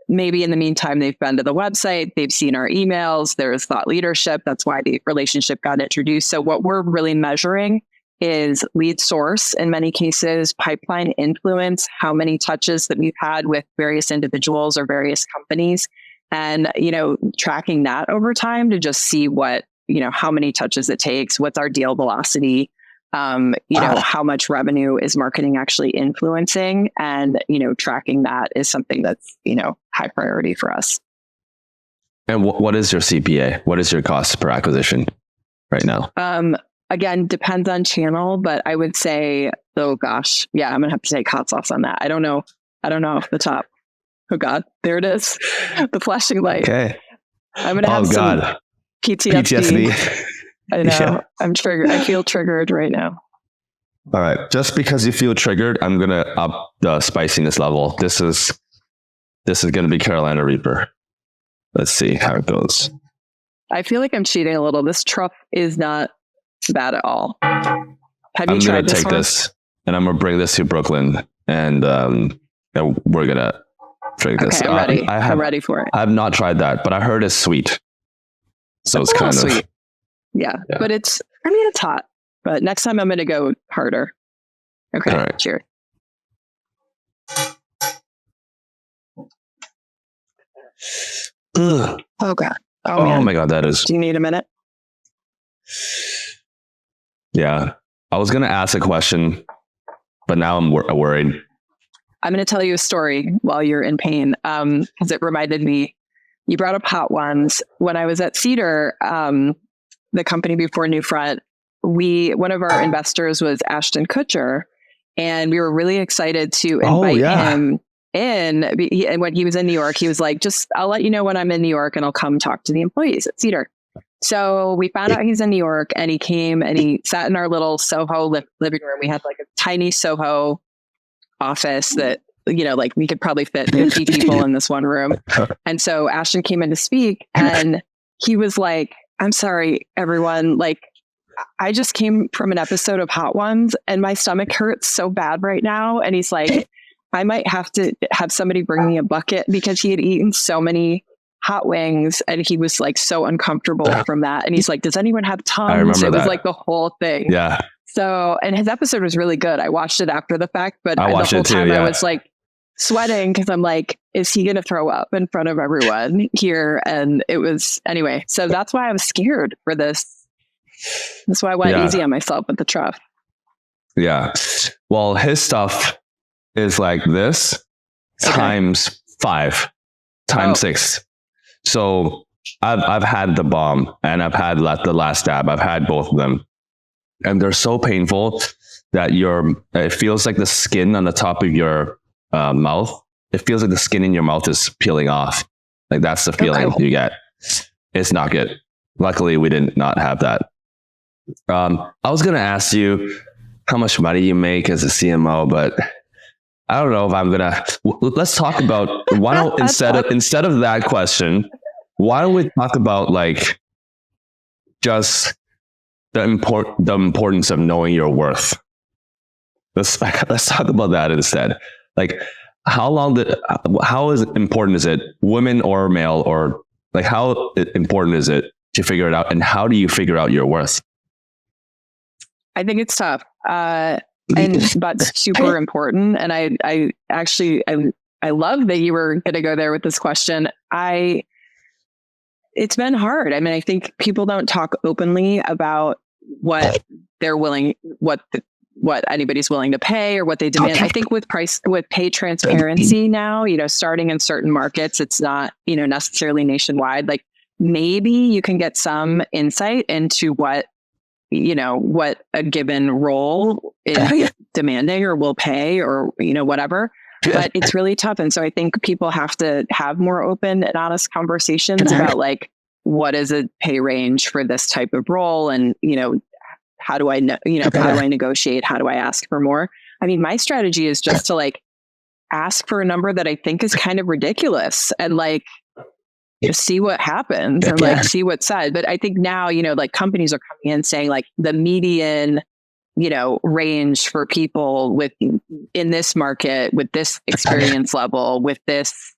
maybe in the meantime, they've been to the website, they've seen our emails, there's thought leadership. That's why the relationship got introduced. So what we're really measuring is lead source in many cases, pipeline influence, how many touches that we've had with various individuals or various companies, and, tracking that over time to just see what, how many touches it takes, what's our deal velocity, how much revenue is marketing actually influencing, and, tracking that is something that's, high priority for us. And what is your CPA? What is your cost per acquisition right now? Again, depends on channel, but I would say, I'm going to have to take hats off on that. I don't know off the top. Oh God, there it is. The flashing light. Okay. I'm going to have some PTSD. I know. Yeah. I'm triggered. I feel triggered right now. All right. Just because you feel triggered, I'm going to up the spiciness level. This is going to be Carolina Reaper. Let's see how it goes. I feel like I'm cheating a little. This truff is not bad at all. Have you tried this one? I'm going to take this and I'm going to bring this to Brooklyn, and we're going to drink this. Okay, I'm ready. I'm ready for it. I have not tried that, but I heard it's sweet. So it's kind of sweet. Yeah, but it's hot. But next time I'm going to go harder. Okay, right. Cheers. Ugh. Oh God. Oh my God, that is. Do you need a minute? Yeah. I was going to ask a question, but now I'm worried. I'm going to tell you a story while you're in pain, because it reminded me, you brought up hot ones. When I was at Cedar, the company before Newfront, one of our investors was Ashton Kutcher, and we were really excited to invite him in. And when he was in New York, he was like, I'll let you know when I'm in New York and I'll come talk to the employees at Cedar. So we found out he's in New York, and he came and he sat in our little Soho living room. We had like a tiny Soho office that, like we could probably fit 50 people in this one room. And so Ashton came in to speak, and he was like, I'm sorry, everyone. Like, I just came from an episode of Hot Ones and my stomach hurts so bad right now. And he's like, I might have to have somebody bring me a bucket, because he had eaten so many hot wings and he was like so uncomfortable from that. And he's like, does anyone have Tums? I remember it was that. like the whole thing. Yeah. So, and his episode was really good. I watched it after the fact, but the whole time I was like sweating, because I'm like, is he going to throw up in front of everyone here? And it was, anyway, so that's why I was scared for this. That's why I went easy on myself with the truff. Yeah. Well, his stuff is like this times 5, times 6. So I've had the bomb and I've had the last dab. I've had both of them, and they're so painful that it feels like the skin on the top of your mouth. It feels like the skin in your mouth is peeling off. Like that's the feeling you get. It's not good. Luckily, we did not have that. I was going to ask you how much money you make as a CMO, but I don't know if I'm going to, let's talk about, why don't, instead of that question, why don't we talk about like just the importance of knowing your worth? Let's talk about that instead. Like how important is it, women or male, or like how important is it to figure it out, and how do you figure out your worth? I think it's tough. But super important. And I actually love that you were going to go there with this question. It's been hard. I mean, I think people don't talk openly about what they're willing, what anybody's willing to pay or what they demand. I think with pay transparency now, starting in certain markets, it's not, necessarily nationwide. Like maybe you can get some insight into what a given role is demanding or will pay or, whatever, but it's really tough. And so I think people have to have more open and honest conversations about like, what is a pay range for this type of role? And, how do I know, how do I negotiate? How do I ask for more? I mean, my strategy is just to like ask for a number that I think is kind of ridiculous and like just see what happens and like see what's said. But I think now, like companies are coming in saying like the median, range for people in this market with this experience level, with this,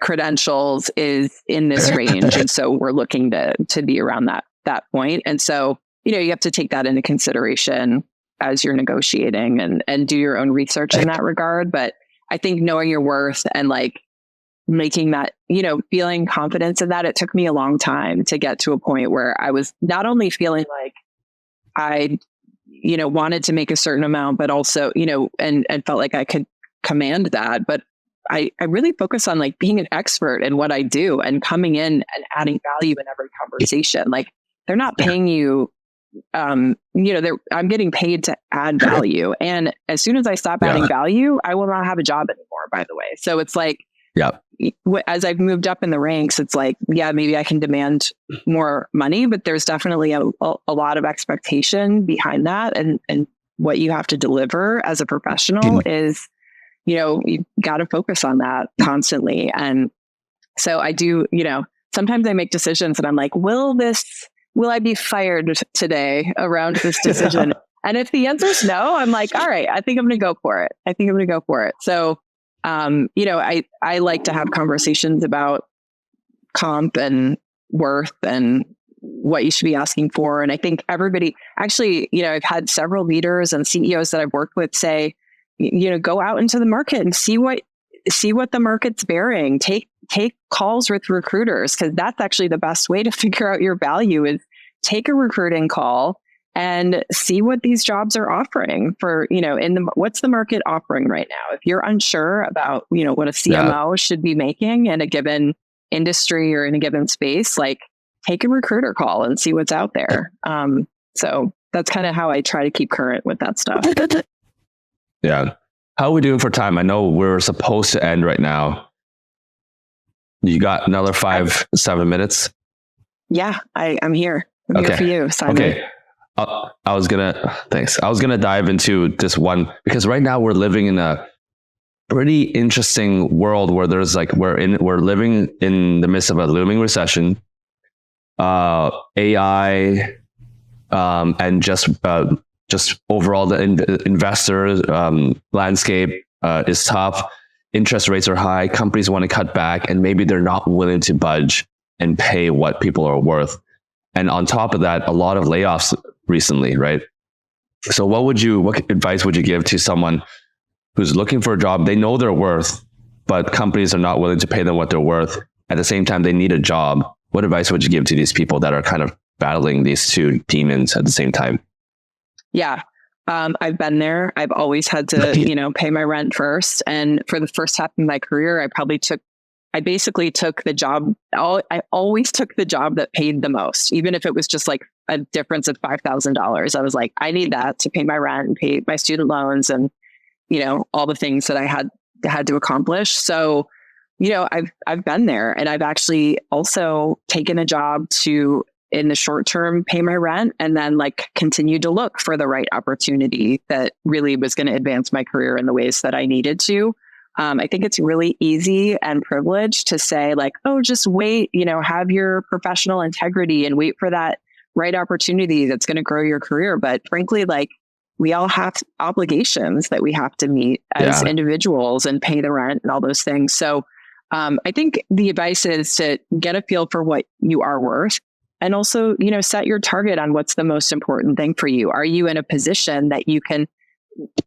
credentials is in this range. And so we're looking to be around that point. And so, you have to take that into consideration as you're negotiating and do your own research in that regard. But I think knowing your worth and like making that, feeling confidence in that, it took me a long time to get to a point where I was not only feeling like I, wanted to make a certain amount, but also, and felt like I could command that. But I really focus on like being an expert in what I do and coming in and adding value in every conversation. Like they're not paying you, I'm getting paid to add value. And as soon as I stop adding value, I will not have a job anymore, by the way. So it's like, as I've moved up in the ranks, it's like, maybe I can demand more money, but there's definitely a lot of expectation behind that. And what you have to deliver as a professional is, you got to focus on that constantly. And so I do, sometimes I make decisions and I'm like, will I be fired today around this decision? And if the answer is no, I'm like, all right, I think I'm going to go for it. So, I like to have conversations about comp and worth and what you should be asking for. And I think everybody actually, I've had several leaders and CEOs that I've worked with say, go out into the market and see what the market's bearing. Take calls with recruiters, because that's actually the best way to figure out your value is take a recruiting call and see what these jobs are offering for, what's the market offering right now? If you're unsure about, what a CMO should be making in a given industry or in a given space, like take a recruiter call and see what's out there. So that's kind of how I try to keep current with that stuff. Yeah. How are we doing for time? I know we're supposed to end right now. You got another 7 minutes? Yeah, I'm here. I'm here for you, Simon. Okay. Thanks. I was gonna dive into this one because right now we're living in a pretty interesting world where there's like we're living in the midst of a looming recession, AI, and just overall the investor landscape is tough. Interest rates are high. Companies want to cut back, and maybe they're not willing to budge and pay what people are worth. And on top of that, a lot of layoffs recently, right? So what advice would you give to someone who's looking for a job? They know their worth, but companies are not willing to pay them what they're worth. At the same time, they need a job. What advice would you give to these people that are kind of battling these two demons at the same time? Yeah. I've been there. I've always had to, pay my rent first. And for the first half of my career, I basically took the job. I always took the job that paid the most, even if it was just like a difference of $5,000. I was like, I need that to pay my rent and pay my student loans and, all the things that I had to accomplish. So, I've been there, and I've actually also taken a job to, in the short term, pay my rent and then like continue to look for the right opportunity that really was going to advance my career in the ways that I needed to. I think it's really easy and privileged to say like, oh, just wait, have your professional integrity and wait for that right opportunity that's going to grow your career. But frankly, like we all have obligations that we have to meet as individuals and pay the rent and all those things. So I think the advice is to get a feel for what you are worth. And also, set your target on what's the most important thing for you. Are you in a position that you can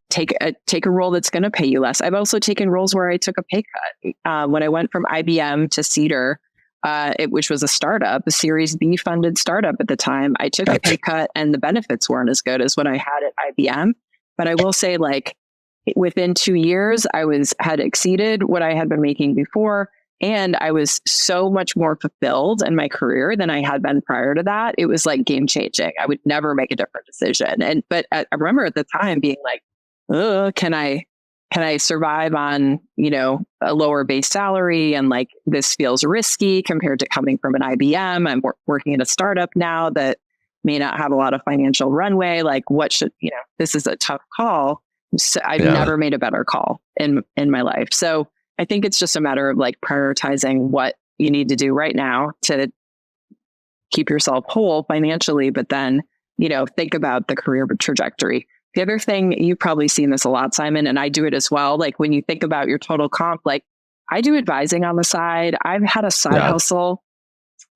take a role that's going to pay you less? I've also taken roles where I took a pay cut. When I went from IBM to Cedar, which was a startup, a Series B funded startup at the time, I took a pay cut and the benefits weren't as good as what I had at IBM. But I will say, like, within 2 years, I had exceeded what I had been making before. And I was so much more fulfilled in my career than I had been prior to that. It was like game changing. I would never make a different decision. But I remember at the time being like, can I can I survive on, a lower base salary? And like, this feels risky compared to coming from an IBM. I'm working at a startup now that may not have a lot of financial runway. Like, this is a tough call. So I've never made a better call in my life. So I think it's just a matter of like prioritizing what you need to do right now to keep yourself whole financially, but then, think about the career trajectory. The other thing, you've probably seen this a lot, Simon, and I do it as well. Like when you think about your total comp, like I do advising on the side. I've had a side hustle,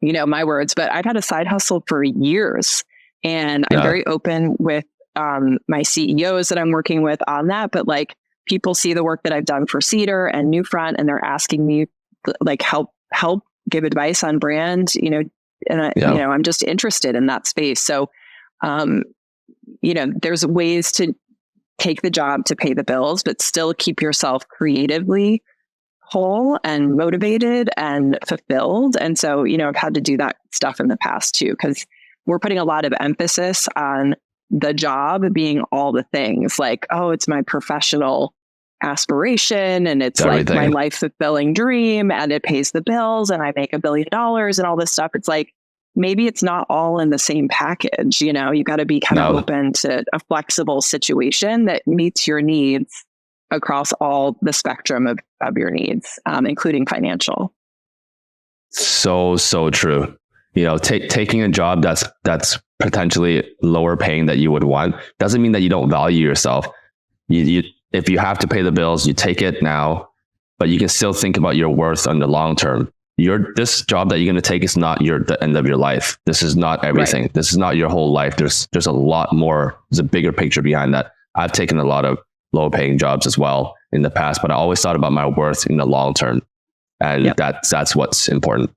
my words, but I've had a side hustle for years, and I'm very open with my CEOs that I'm working with on that. But like people see the work that I've done for Cedar and Newfront, and they're asking me like help give advice on brand, I'm just interested in that space. So, there's ways to take the job to pay the bills, but still keep yourself creatively whole and motivated and fulfilled. And so, I've had to do that stuff in the past too, because we're putting a lot of emphasis on the job being all the things like, oh, it's my professional aspiration and it's like my life fulfilling dream and it pays the bills and I make $1 billion and all this stuff. It's like, maybe it's not all in the same package. You got to be kind of open to a flexible situation that meets your needs across all the spectrum of your needs, including financial. So true. Taking a job that's potentially lower paying that you would want doesn't mean that you don't value yourself. If you have to pay the bills, you take it now, but you can still think about your worth on the long term. This job that you're going to take is not the end of your life. This is not everything. Right. This is not your whole life. There's a lot more. There's a bigger picture behind that. I've taken a lot of low paying jobs as well in the past, but I always thought about my worth in the long term. And that's what's important.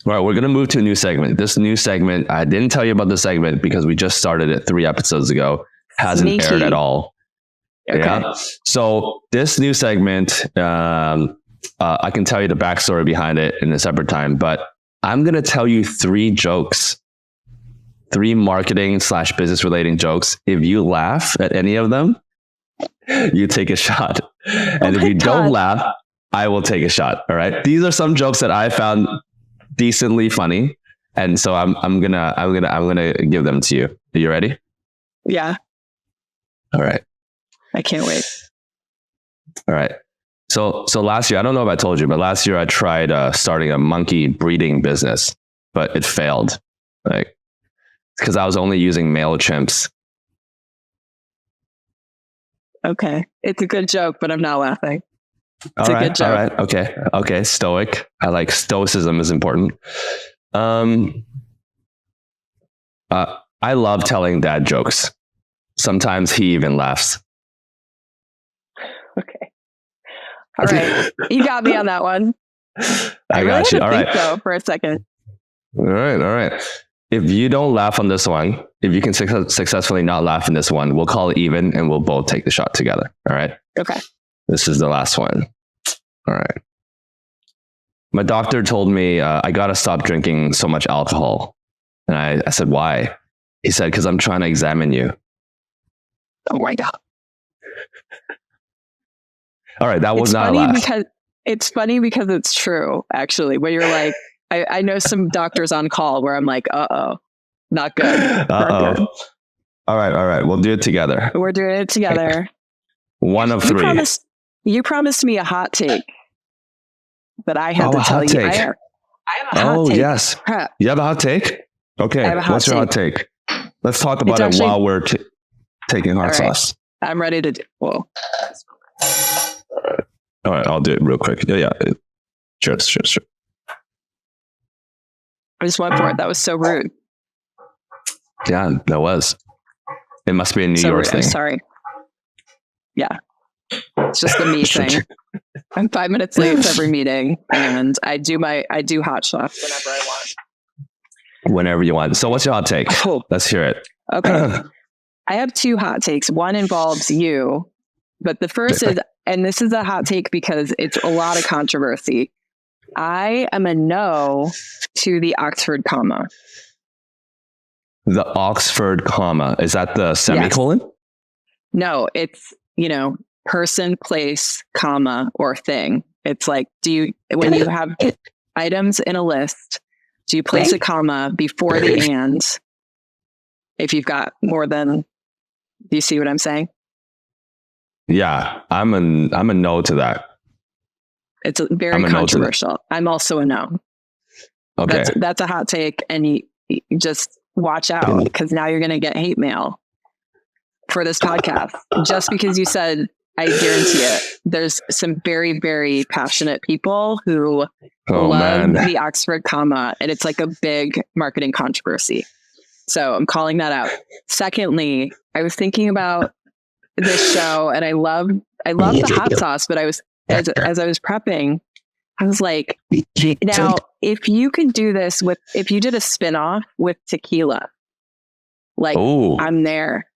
All right, we're going to move to a new segment. This new segment, I didn't tell you about the segment because we just started it 3 episodes ago. Hasn't aired at all. Okay. Yeah. So this new segment, I can tell you the backstory behind it in a separate time, but I'm going to tell you 3 jokes, 3 marketing / business relating jokes. If you laugh at any of them, you take a shot. And if you don't laugh, I will take a shot. All right. These are some jokes that I found decently funny. And so I'm gonna give them to you. Are you ready? Yeah. All right. I can't wait. All right. So last year, I don't know if I told you, but last year I tried starting a monkey breeding business, but it failed. Like, because I was only using male chimps. Okay. It's a good joke, but I'm not laughing. It's a good joke. All right. Okay. Stoic. I like stoicism is important. I love telling dad jokes. Sometimes he even laughs. Okay. All right. You got me on that one. I really got you. All right. So for a second. All right. If you don't laugh on this one, if you can successfully not laugh in this one, we'll call it even and we'll both take the shot together. All right. Okay. This is the last one. All right. My doctor told me I got to stop drinking so much alcohol. And I said, why? He said, because I'm trying to examine you. Oh my God. All right. That was not a laugh. It's funny because it's true, actually, where you're like, I know some doctors on call where I'm like, not good. Not good. All right. We'll do it together. We're doing it together. One of 3. You promised me a hot take that I had to tell you. I have a hot take. Yes. You have a hot take? Okay. What's your hot take? Let's talk about it while we're taking hot sauce. I'm ready to do. Whoa. All right. I'll do it real quick. Yeah. Cheers. I just went for it. That was so rude. Yeah, that was. It must be a New York thing. I'm sorry. Yeah. It's just the me thing. I'm 5 minutes late to every meeting and I do hot sauce whenever I want. Whenever you want. So what's your hot take? Oh. Let's hear it. Okay. I have 2 hot takes. One involves you, but the first is, and this is a hot take because it's a lot of controversy. I am a no to the Oxford comma. The Oxford comma. Is that the semicolon? Yes. No, it's, person, place, comma, or thing. It's like, when you have items in a list, do you place a comma before the and if you've got more than, do you see what I'm saying? Yeah, I'm a no to that. It's very controversial. I'm also a no. Okay. That's a hot take, and you just watch out, because now you're going to get hate mail for this podcast. Just because you said, I guarantee it. There's some very, very passionate people who love the Oxford comma, and it's like a big marketing controversy. So I'm calling that out. Secondly, I was thinking about this show, and I love the hot sauce, but I was as I was prepping, I was like, now if you could do this if you did a spinoff with tequila, like, I'm there.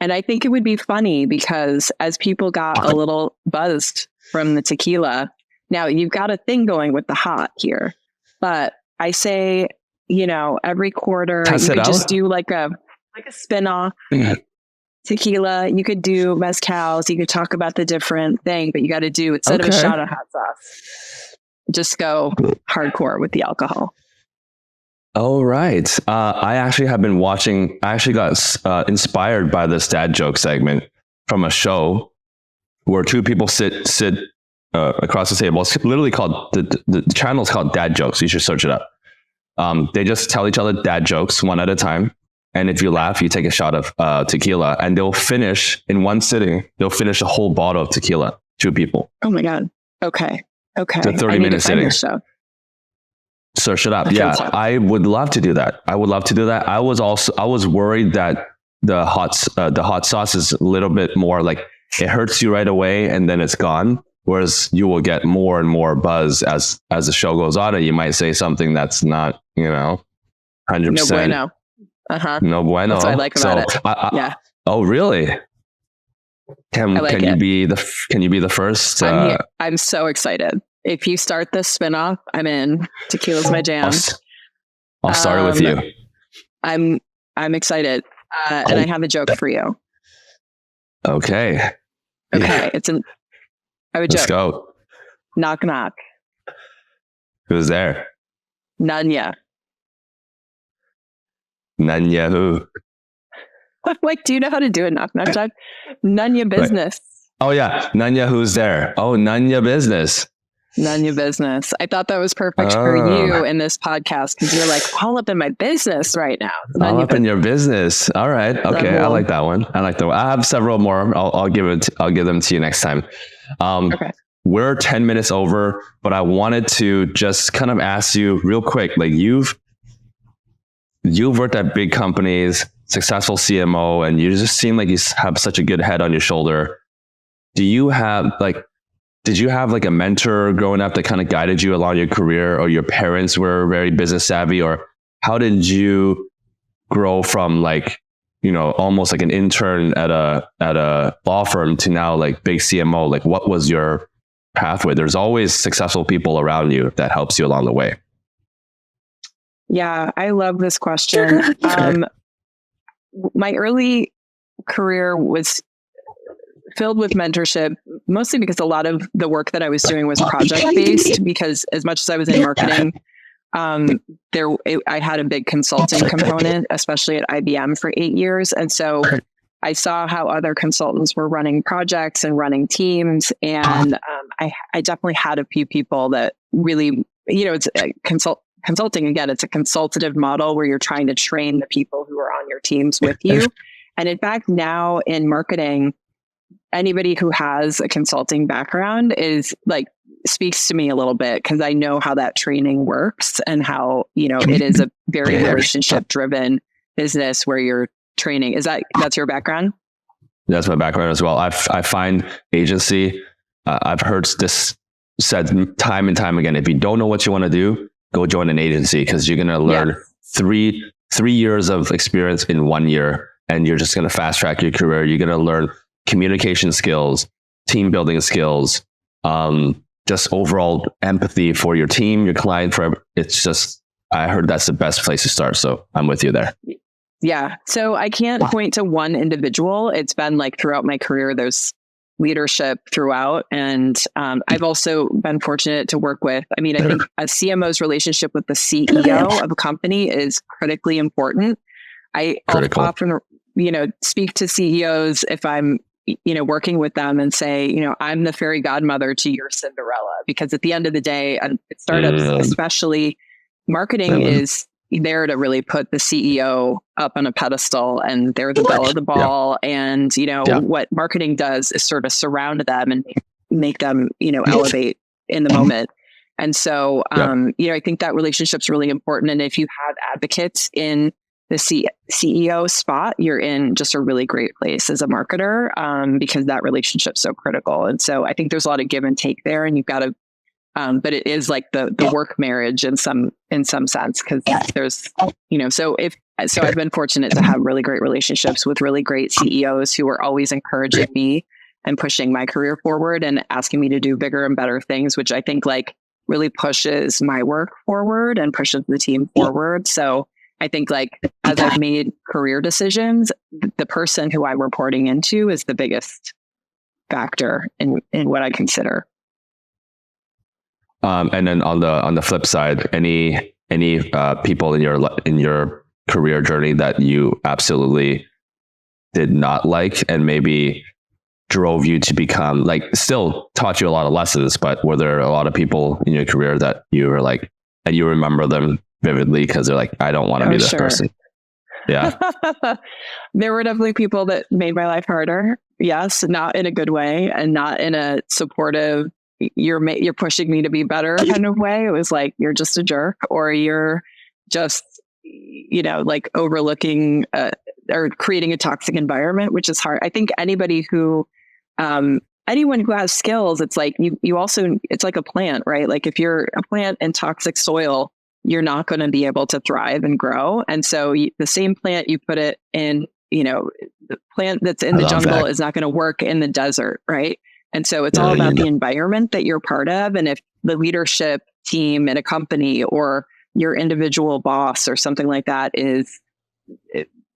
And I think it would be funny, because as people got a little buzzed from the tequila, now you've got a thing going with the hot here, but I say, every quarter you could just do like a spinoff. Tequila, you could do mezcals, you could talk about the different thing, but you got to do, instead of a shot of hot sauce, just go hardcore with the alcohol. Oh, right. I actually got inspired by this dad joke segment from a show where two people sit across the table. It's literally called, the channel is called Dad Jokes. You should search it up. They just tell each other dad jokes one at a time. And if you laugh, you take a shot of tequila, and they'll finish in one sitting. They'll finish a whole bottle of tequila. Two people. Oh my God. Okay. It's a 30-minute sitting. Search it up. Yeah, I would love to do that. I was worried that the hot sauce is a little bit more like, it hurts you right away and then it's gone. Whereas you will get more and more buzz as the show goes on, and you might say something that's not, 100%. No bueno. No bueno. That's what I like about it. Yeah. Oh, really? Can you be the first? I'm so excited. If you start this spinoff, I'm in. Tequila's my jam. I'll start it with you. I'm excited, and I have a joke for you. Okay. Okay, I have a joke. Let's go. Knock knock. Who's there? Nanya. Nanya who? I'm like, do you know how to do a knock knock joke? Nanya business. Right. Oh yeah, Nanya who's there? Oh, Nanya business. None your business. I thought that was perfect for you in this podcast, because you're like all up in my business right now. All up in your business. All right. Okay. I like that one. I have several more. I'll give them to you next time. Okay. We're 10 minutes over, but I wanted to just kind of ask you real quick. Like you've worked at big companies, successful CMO, and you just seem like you have such a good head on your shoulder. Did you have like a mentor growing up that kind of guided you along your career, or your parents were very business savvy, or how did you grow from like, almost like an intern at a law firm to now like big CMO? Like what was your pathway? There's always successful people around you that helps you along the way. Yeah, I love this question. My early career was filled with mentorship, mostly because a lot of the work that I was doing was project-based, because as much as I was in marketing, I had a big consulting component, especially at IBM for 8 years. And so I saw how other consultants were running projects and running teams. And I definitely had a few people that really, it's consulting, again, it's a consultative model where you're trying to train the people who are on your teams with you. And in fact, now in marketing, anybody who has a consulting background is like, speaks to me a little bit, because I know how that training works and how, it is a very relationship driven business where you're training. That's your background? That's my background as well. I find agency, I've heard this said time and time again, if you don't know what you want to do, go join an agency, because you're going to learn 3 years of experience in 1 year, and you're just going to fast track your career. You're going to learn communication skills, team building skills, just overall empathy for your team, your client. I heard that's the best place to start. So I'm with you there. Yeah. So I can't point to one individual. It's been like throughout my career, there's leadership throughout. And I've also been fortunate to work with, I think a CMO's relationship with the CEO of a company is critically important. I often, speak to CEOs if I'm, working with them and say, I'm the fairy godmother to your Cinderella, because at the end of the day, startups, especially marketing is there to really put the CEO up on a pedestal, and they're the belle of the ball. And, what marketing does is sort of surround them and make them, elevate in the moment. And so, I think that relationship's really important. And if you have advocates in the CEO spot, you're in just a really great place as a marketer, because that relationship's so critical. And so I think there's a lot of give and take there, and you've got to, but it is like the work marriage in some sense, because there's, so I've been fortunate to have really great relationships with really great CEOs who are always encouraging me and pushing my career forward and asking me to do bigger and better things, which I think like really pushes my work forward and pushes the team forward. So I think like as I've made career decisions, the person who I'm reporting into is the biggest factor in what I consider. And then on the flip side, any people in your career journey that you absolutely did not like, and maybe drove you to become, like, still taught you a lot of lessons, but were there a lot of people in your career that you were like, and you remember them vividly because they're like, I don't want to be this person? Yeah. There were definitely people that made my life harder. Yes, not in a good way, and not in a supportive, you're pushing me to be better kind of way. It was like, you're just a jerk, or you're just, like overlooking or creating a toxic environment, which is hard. I think anyone who has skills, it's like you also, it's like a plant, right? Like if you're a plant in toxic soil, you're not going to be able to thrive and grow. And so the same plant you put it in, the plant that's in the jungle is not going to work in the desert, right? And so it's all about the environment that you're part of. And if the leadership team in a company or your individual boss or something like that is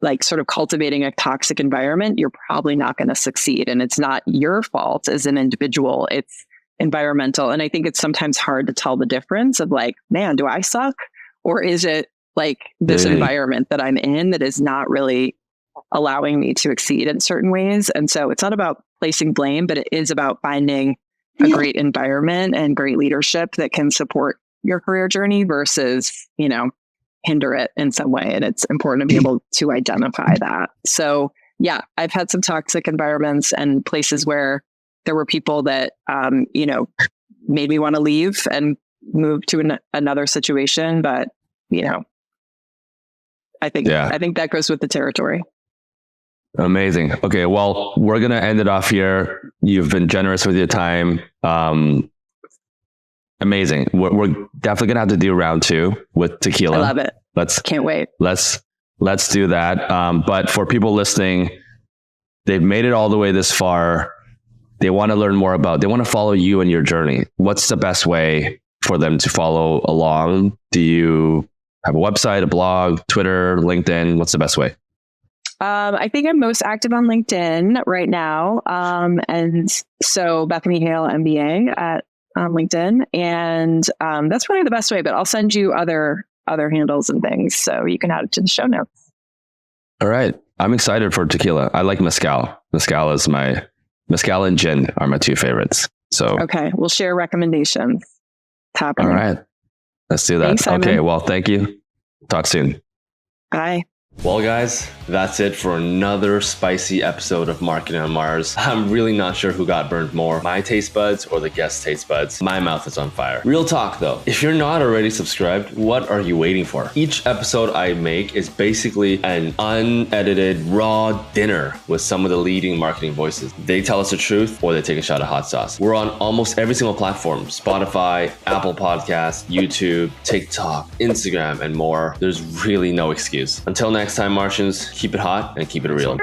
like sort of cultivating a toxic environment, you're probably not going to succeed. And it's not your fault as an individual, it's environmental. And I think it's sometimes hard to tell the difference of like, man, do I suck? Or is it like this environment that I'm in that is not really allowing me to exceed in certain ways? And so it's not about placing blame, but it is about finding a great environment and great leadership that can support your career journey versus, hinder it in some way. And it's important to be able to identify that. So yeah, I've had some toxic environments and places where there were people that, made me want to leave and move to another situation. But, I think that goes with the territory. Amazing. Okay. Well, we're going to end it off here. You've been generous with your time. Amazing. We're definitely going to have to do round 2 with tequila. I love it. Can't wait. Let's do that. But for people listening, they've made it all the way this far. They want to learn more they want to follow you and your journey. What's the best way for them to follow along? Do you have a website, a blog, Twitter, LinkedIn? What's the best way? I think I'm most active on LinkedIn right now. And so Bethany Hale, MBA at LinkedIn. And that's probably the best way, but I'll send you other handles and things so you can add it to the show notes. All right. I'm excited for tequila. I like mezcal. Mezcal and gin are my 2 favorites. So okay, we'll share recommendations. All right. Let's do that. Thanks, okay. Well, thank you. Talk soon. Bye. Well, guys, that's it for another spicy episode of Marketing on Mars. I'm really not sure who got burned more, my taste buds or the guest taste buds. My mouth is on fire. Real talk though, if you're not already subscribed, what are you waiting for? Each episode I make is basically an unedited, raw dinner with some of the leading marketing voices. They tell us the truth or they take a shot of hot sauce. We're on almost every single platform: Spotify, Apple Podcasts, YouTube, TikTok, Instagram, and more. There's really no excuse. Until next time, Martians, keep it hot and keep it real.